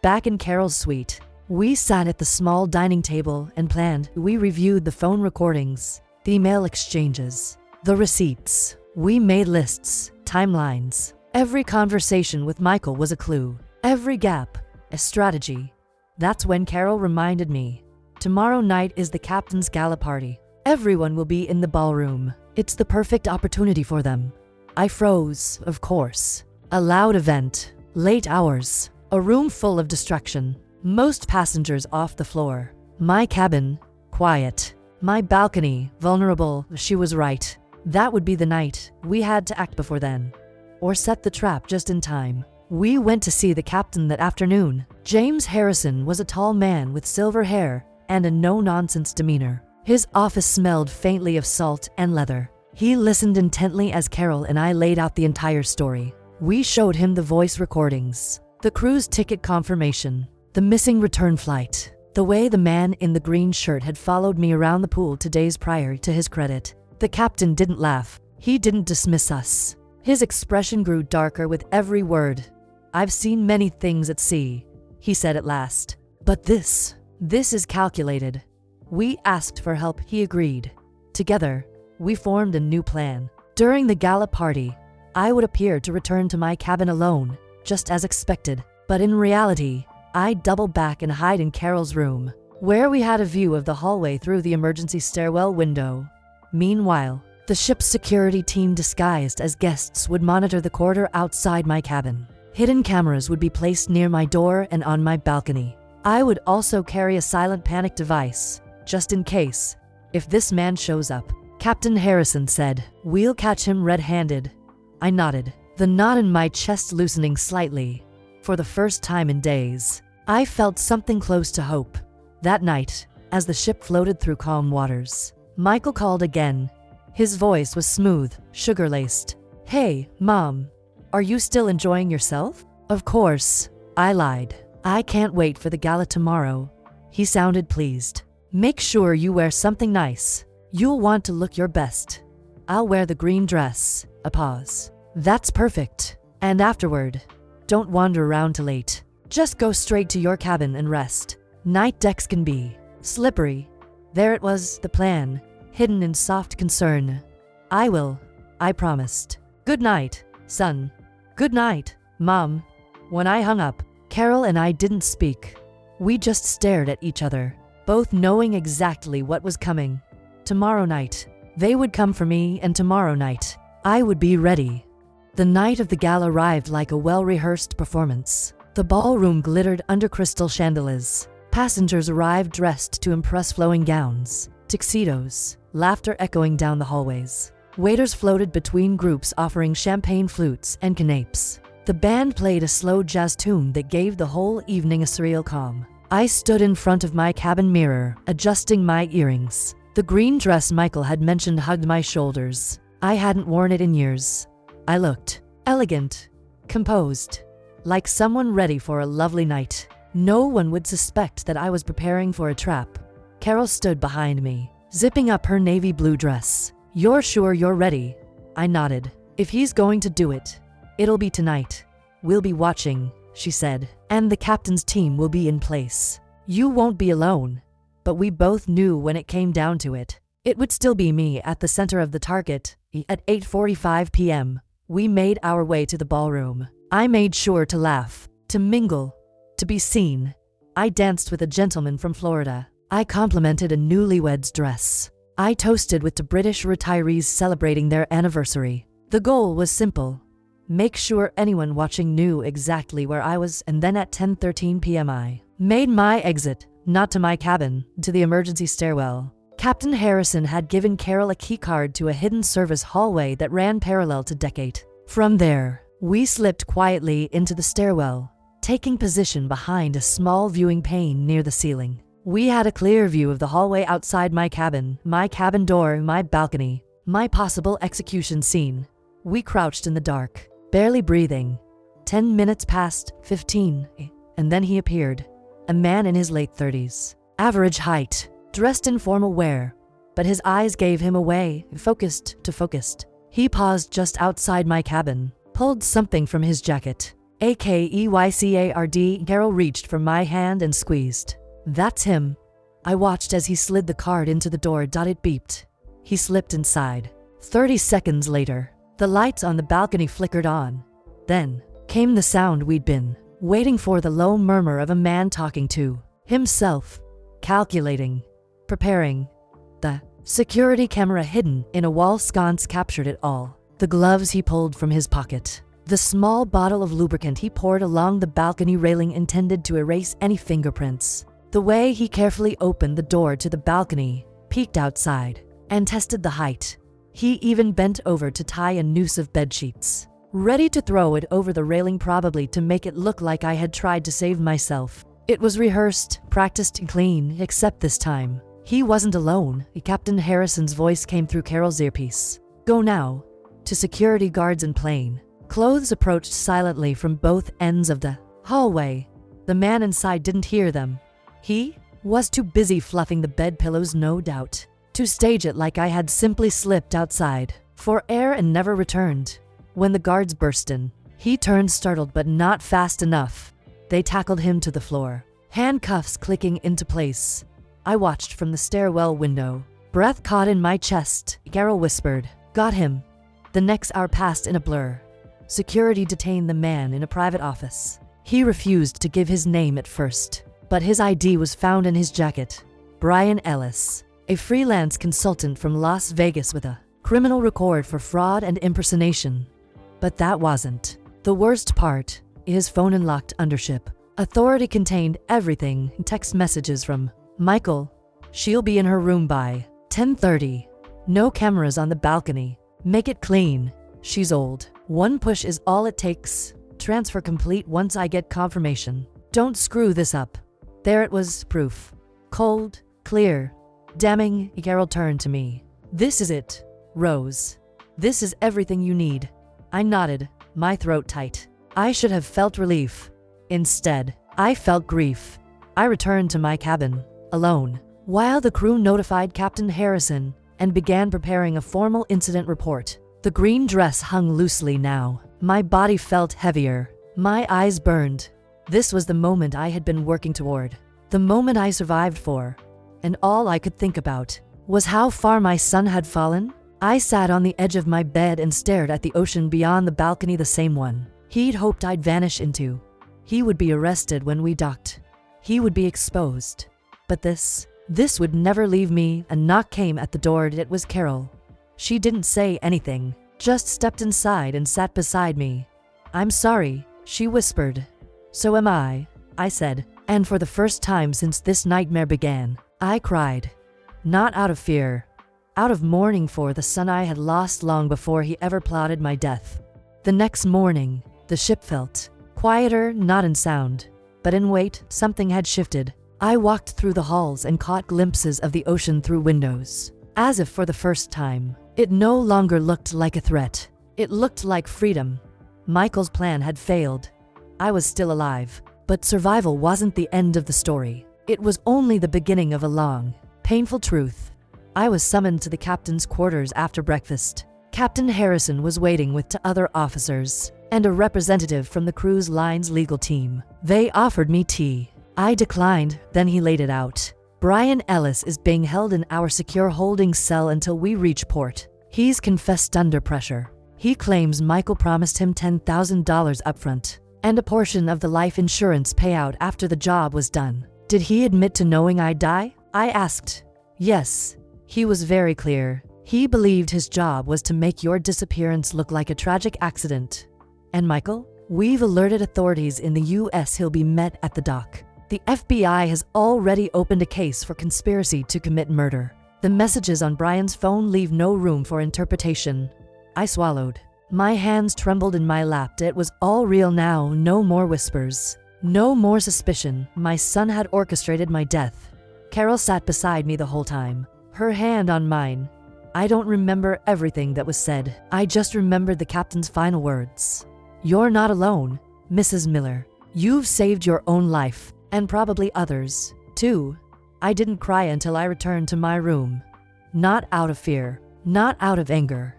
Back in Carol's suite, we sat at the small dining table and planned. We reviewed the phone recordings, the email exchanges, the receipts. We made lists, timelines. Every conversation with Michael was a clue. Every gap, a strategy. That's when Carol reminded me. "Tomorrow night is the captain's gala party. Everyone will be in the ballroom. It's the perfect opportunity for them." I froze, of course. A loud event, late hours, a room full of distraction. Most passengers off the floor. My cabin, quiet. My balcony, vulnerable. She was right. That would be the night. We had to act before then, or set the trap just in time. We went to see the captain that afternoon. James Harrison was a tall man with silver hair and a no-nonsense demeanor. His office smelled faintly of salt and leather. He listened intently as Carol and I laid out the entire story. We showed him the voice recordings, the cruise ticket confirmation, the missing return flight, the way the man in the green shirt had followed me around the pool 2 days prior. To his credit, the captain didn't laugh. He didn't dismiss us. His expression grew darker with every word. "I've seen many things at sea," he said at last. "But this is calculated." We asked for help, he agreed. Together, we formed a new plan. During the gala party, I would appear to return to my cabin alone, just as expected. But in reality, I'd double back and hide in Carol's room, where we had a view of the hallway through the emergency stairwell window. Meanwhile, the ship's security team disguised as guests would monitor the corridor outside my cabin. Hidden cameras would be placed near my door and on my balcony. I would also carry a silent panic device, just in case. If this man shows up, Captain Harrison said, "We'll catch him red-handed." I nodded, the knot in my chest loosening slightly. For the first time in days, I felt something close to hope. That night, as the ship floated through calm waters, Michael called again. His voice was smooth, sugar-laced. "Hey, Mom, are you still enjoying yourself?" "Of course," I lied. "I can't wait for the gala tomorrow." He sounded pleased. "Make sure you wear something nice. You'll want to look your best." "I'll wear the green dress." A pause. "That's perfect. And afterward, don't wander around too late. Just go straight to your cabin and rest. Night decks can be slippery." There it was, the plan, hidden in soft concern. "I will," I promised. "Good night, son." "Good night, Mom." When I hung up, Carol and I didn't speak. We just stared at each other, both knowing exactly what was coming. Tomorrow night, they would come for me, and tomorrow night, I would be ready. The night of the gala arrived like a well-rehearsed performance. The ballroom glittered under crystal chandeliers. Passengers arrived dressed to impress, flowing gowns, tuxedos, laughter echoing down the hallways. Waiters floated between groups offering champagne flutes and canapes. The band played a slow jazz tune that gave the whole evening a surreal calm. I stood in front of my cabin mirror, adjusting my earrings. The green dress Michael had mentioned hugged my shoulders. I hadn't worn it in years. I looked elegant, composed, like someone ready for a lovely night. No one would suspect that I was preparing for a trap. Carol stood behind me, zipping up her navy blue dress. "You're sure you're ready?" I nodded. "If he's going to do it, it'll be tonight. We'll be watching," she said, "and the captain's team will be in place. You won't be alone." But we both knew when it came down to it, it would still be me at the center of the target. At 8:45 p.m., we made our way to the ballroom. I made sure to laugh, to mingle, to be seen. I danced with a gentleman from Florida. I complimented a newlywed's dress. I toasted with the British retirees celebrating their anniversary. The goal was simple: make sure anyone watching knew exactly where I was, and then at 10:13 p.m. I made my exit, not to my cabin, to the emergency stairwell. Captain Harrison had given Carol a keycard to a hidden service hallway that ran parallel to Deck 8. From there, we slipped quietly into the stairwell, taking position behind a small viewing pane near the ceiling. We had a clear view of the hallway outside my cabin door, my balcony, my possible execution scene. We crouched in the dark, barely breathing. 10 minutes passed, 15, and then he appeared. A man in his late 30s, average height, dressed in formal wear, but his eyes gave him away, focused. He paused just outside my cabin, pulled something from his jacket. AKEYCARD. Carol reached for my hand and squeezed. "That's him." I watched as he slid the card into the door. It beeped. He slipped inside. 30 seconds later, the lights on the balcony flickered on. Then came the sound we'd been waiting for, the low murmur of a man talking to himself, calculating, preparing. The security camera hidden in a wall sconce captured it all. The gloves he pulled from his pocket. The small bottle of lubricant he poured along the balcony railing intended to erase any fingerprints. The way he carefully opened the door to the balcony, peeked outside, and tested the height. He even bent over to tie a noose of bedsheets, ready to throw it over the railing, probably to make it look like I had tried to save myself. It was rehearsed, practiced, and clean, except this time he wasn't alone. Captain Harrison's voice came through Carol's earpiece. "Go now." To security guards in plain clothes approached silently from both ends of the hallway. The man inside didn't hear them. He was too busy fluffing the bed pillows, no doubt, to stage it like I had simply slipped outside for air and never returned. When the guards burst in, he turned, startled but not fast enough. They tackled him to the floor, handcuffs clicking into place. I watched from the stairwell window, breath caught in my chest. Carol whispered, "Got him." The next hour passed in a blur. Security detained the man in a private office. He refused to give his name at first, but his ID was found in his jacket. Brian Ellis, a freelance consultant from Las Vegas with a criminal record for fraud and impersonation. But that wasn't the worst part. His phone unlocked undership. Authority contained everything: text messages from Michael. She'll be in her room by 10:30. No cameras on the balcony. Make it clean. She's old. One push is all it takes. Transfer complete once I get confirmation. Don't screw this up. There it was, proof. Cold, clear, damning. Carol turned to me. This is it, Rose. This is everything you need. I nodded, my throat tight. I should have felt relief. Instead, I felt grief. I returned to my cabin, alone, while the crew notified Captain Harrison and began preparing a formal incident report. The green dress hung loosely now. My body felt heavier. My eyes burned. This was the moment I had been working toward. The moment I survived for. And all I could think about was how far my son had fallen. I sat on the edge of my bed and stared at the ocean beyond the balcony, the same one he'd hoped I'd vanish into. He would be arrested when we docked. He would be exposed. But this would never leave me. A knock came at the door. It was Carol. She didn't say anything, just stepped inside and sat beside me. I'm sorry, she whispered. So am I said, and for the first time since this nightmare began, I cried. Not out of fear, out of mourning for the son I had lost long before he ever plotted my death. The next morning, the ship felt quieter, not in sound, but in weight. Something had shifted. I walked through the halls and caught glimpses of the ocean through windows. As if for the first time, it no longer looked like a threat. It looked like freedom. Michael's plan had failed. I was still alive, but survival wasn't the end of the story. It was only the beginning of a long, painful truth. I was summoned to the captain's quarters after breakfast. Captain Harrison was waiting with two other officers and a representative from the cruise line's legal team. They offered me tea. I declined, then he laid it out. Brian Ellis is being held in our secure holding cell until we reach port. He's confessed under pressure. He claims Michael promised him $10,000 upfront and a portion of the life insurance payout after the job was done. Did he admit to knowing I'd die? I asked. Yes. He was very clear. He believed his job was to make your disappearance look like a tragic accident. And Michael? We've alerted authorities in the US he'll be met at the dock. The FBI has already opened a case for conspiracy to commit murder. The messages on Brian's phone leave no room for interpretation. I swallowed. My hands trembled in my lap. It was all real now. No more whispers. No more suspicion. My son had orchestrated my death. Carol sat beside me the whole time, her hand on mine. I don't remember everything that was said. I just remembered the captain's final words. You're not alone, Mrs. Miller. You've saved your own life, and probably others, too. I didn't cry until I returned to my room. Not out of fear, not out of anger,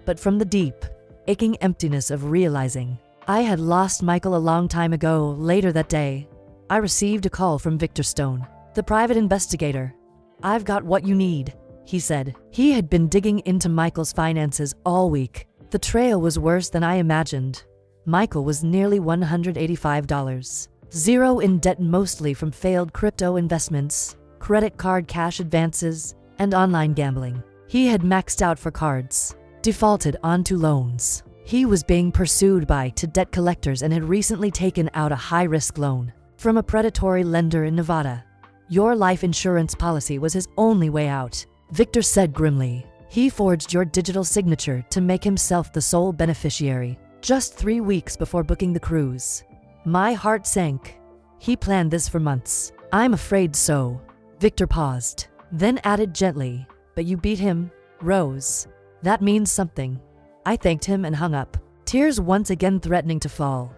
but from the deep, aching emptiness of realizing I had lost Michael a long time ago. Later that day, I received a call from Victor Stone, the private investigator. I've got what you need, he said. He had been digging into Michael's finances all week. The trail was worse than I imagined. Michael was nearly $185. Zero in debt, mostly from failed crypto investments, credit card cash advances, and online gambling. He had maxed out for cards, defaulted onto loans. He was being pursued by debt collectors and had recently taken out a high-risk loan from a predatory lender in Nevada. Your life insurance policy was his only way out, Victor said grimly. He forged your digital signature to make himself the sole beneficiary, just 3 weeks before booking the cruise. My heart sank. He planned this for months. I'm afraid so. Victor paused, then added gently, but you beat him, Rose. That means something. I thanked him and hung up, tears once again threatening to fall.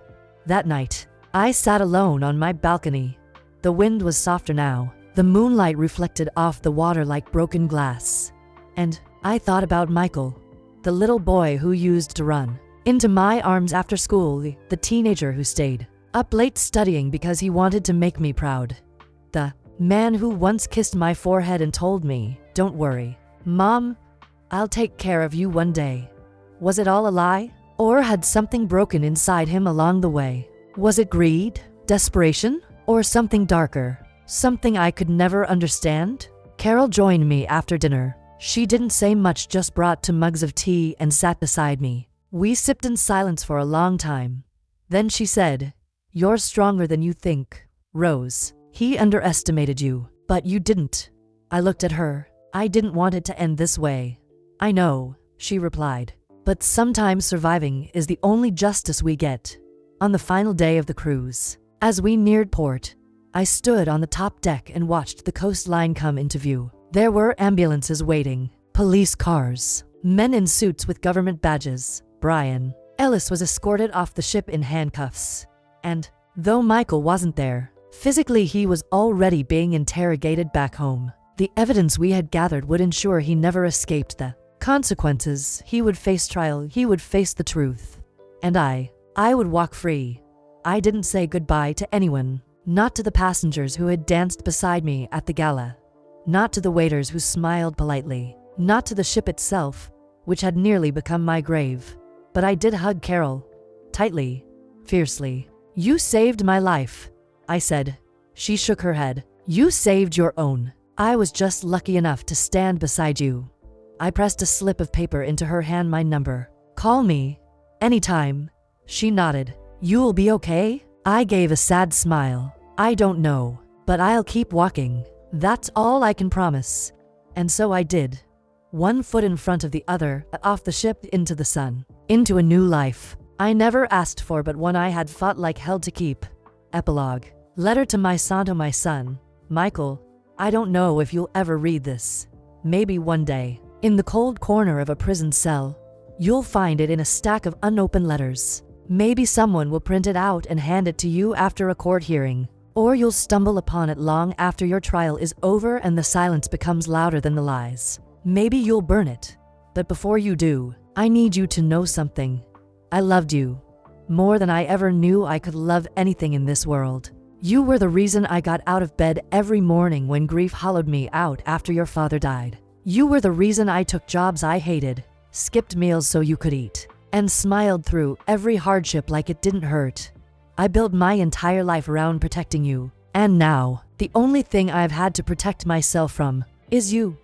That night, I sat alone on my balcony. The wind was softer now. The moonlight reflected off the water like broken glass. And I thought about Michael, the little boy who used to run into my arms after school, the teenager who stayed up late studying because he wanted to make me proud. The man who once kissed my forehead and told me, "Don't worry, Mom, I'll take care of you one day." Was it all a lie? Or had something broken inside him along the way? Was it greed, desperation, or something darker? Something I could never understand? Carol joined me after dinner. She didn't say much, just brought 2 mugs of tea and sat beside me. We sipped in silence for a long time. Then she said, You're stronger than you think, Rose. He underestimated you, but you didn't. I looked at her. I didn't want it to end this way. I know, she replied. But sometimes surviving is the only justice we get. On the final day of the cruise, as we neared port, I stood on the top deck and watched the coastline come into view. There were ambulances waiting, police cars, men in suits with government badges. Brian Ellis was escorted off the ship in handcuffs. And, though Michael wasn't there, physically he was already being interrogated back home. The evidence we had gathered would ensure he never escaped the consequences. He would face trial, he would face the truth. And I would walk free. I didn't say goodbye to anyone, not to the passengers who had danced beside me at the gala, not to the waiters who smiled politely, not to the ship itself, which had nearly become my grave. But I did hug Carol, tightly, fiercely. You saved my life, I said. She shook her head. You saved your own. I was just lucky enough to stand beside you. I pressed a slip of paper into her hand, my number. Call me, anytime. She nodded. You'll be okay? I gave a sad smile. I don't know, but I'll keep walking. That's all I can promise. And so I did. One foot in front of the other, off the ship into the sun, into a new life. I never asked for, but one I had fought like hell to keep. Epilogue. Letter to my Santo, my son. Michael, I don't know if you'll ever read this. Maybe one day, in the cold corner of a prison cell, you'll find it in a stack of unopened letters. Maybe someone will print it out and hand it to you after a court hearing. Or you'll stumble upon it long after your trial is over and the silence becomes louder than the lies. Maybe you'll burn it. But before you do, I need you to know something. I loved you. More than I ever knew I could love anything in this world. You were the reason I got out of bed every morning when grief hollowed me out after your father died. You were the reason I took jobs I hated, skipped meals so you could eat, and smiled through every hardship like it didn't hurt. I built my entire life around protecting you. And now, the only thing I've had to protect myself from is you.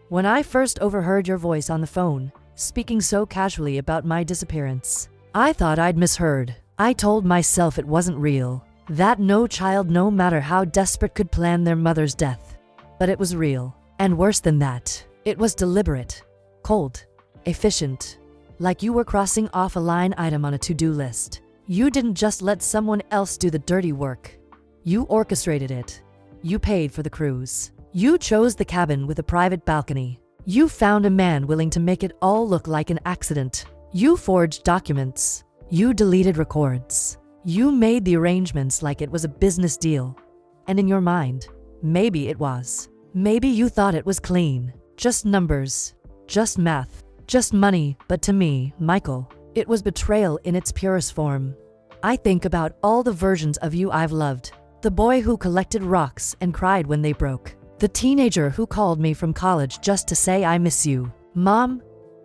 When I first overheard your voice on the phone, speaking so casually about my disappearance, I thought I'd misheard. I told myself it wasn't real. That no child, no matter how desperate, could plan their mother's death. But it was real. And worse than that, it was deliberate, cold, efficient. Like you were crossing off a line item on a to-do list. You didn't just let someone else do the dirty work. You orchestrated it. You paid for the cruise. You chose the cabin with a private balcony. You found a man willing to make it all look like an accident. You forged documents. You deleted records. You made the arrangements like it was a business deal. And in your mind, maybe it was. Maybe you thought it was clean. Just numbers. Just math. Just money. But to me, Michael, it was betrayal in its purest form. I think about all the versions of you I've loved. The boy who collected rocks and cried when they broke. The teenager who called me from college just to say I miss you. Mom,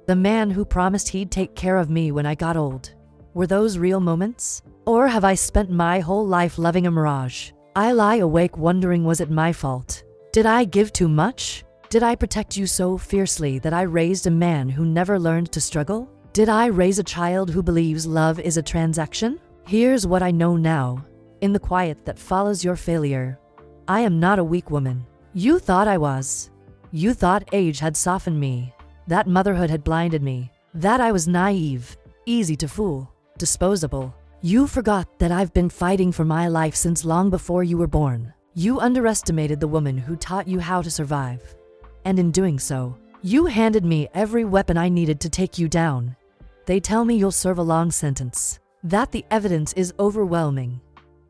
the man who promised he'd take care of me when I got old. Were those real moments? Or have I spent my whole life loving a mirage? I lie awake wondering, was it my fault? Did I give too much? Did I protect you so fiercely that I raised a man who never learned to struggle? Did I raise a child who believes love is a transaction? Here's what I know now. In the quiet that follows your failure, I am not a weak woman. You thought I was. You thought age had softened me, that motherhood had blinded me, that I was naive, easy to fool, disposable. You forgot that I've been fighting for my life since long before you were born. You underestimated the woman who taught you how to survive. And in doing so, you handed me every weapon I needed to take you down. They tell me you'll serve a long sentence, that the evidence is overwhelming,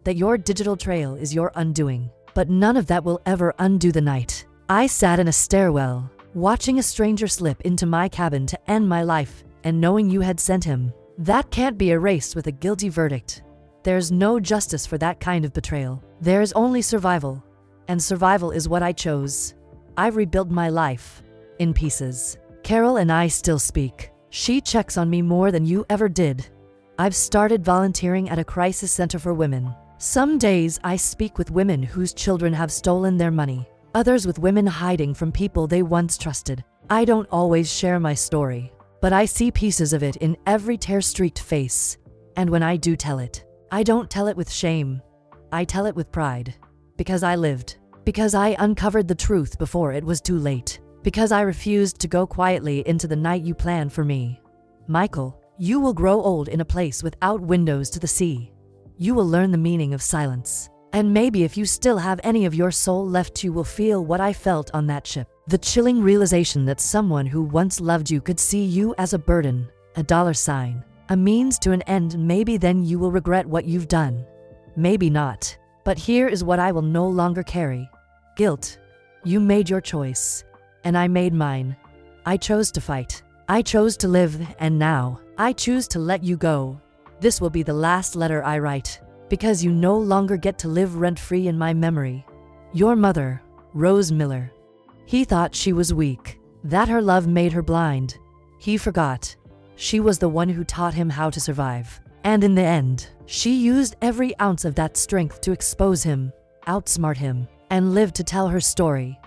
that your digital trail is your undoing. But none of that will ever undo the night I sat in a stairwell, watching a stranger slip into my cabin to end my life, and knowing you had sent him. That can't be erased with a guilty verdict. There's no justice for that kind of betrayal. There's only survival. And survival is what I chose. I've rebuilt my life. In pieces. Carol and I still speak. She checks on me more than you ever did. I've started volunteering at a crisis center for women. Some days I speak with women whose children have stolen their money. Others with women hiding from people they once trusted. I don't always share my story, but I see pieces of it in every tear-streaked face. And when I do tell it, I don't tell it with shame. I tell it with pride. Because I lived. Because I uncovered the truth before it was too late. Because I refused to go quietly into the night you planned for me. Michael, you will grow old in a place without windows to the sea. You will learn the meaning of silence. And maybe if you still have any of your soul left, you will feel what I felt on that ship. The chilling realization that someone who once loved you could see you as a burden, a dollar sign, a means to an end. Maybe then you will regret what you've done. Maybe not. But here is what I will no longer carry. Guilt. You made your choice. And I made mine. I chose to fight. I chose to live, and now, I choose to let you go. This will be the last letter I write, because you no longer get to live rent-free in my memory. Your mother, Rose Miller. He thought she was weak, that her love made her blind. He forgot. She was the one who taught him how to survive. And in the end, she used every ounce of that strength to expose him, outsmart him, and live to tell her story.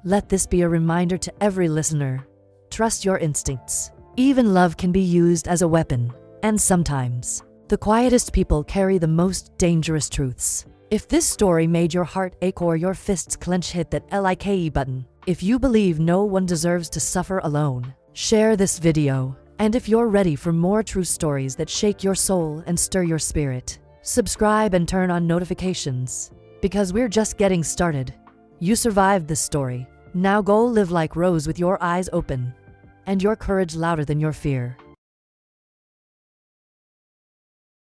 Let this be a reminder to every listener. Trust your instincts. Even love can be used as a weapon. And sometimes, the quietest people carry the most dangerous truths. If this story made your heart ache or your fists clench, hit that like button. If you believe no one deserves to suffer alone, share this video. And if you're ready for more true stories that shake your soul and stir your spirit, subscribe and turn on notifications. Because we're just getting started. You survived this story. Now go live like Rose with your eyes open and your courage louder than your fear.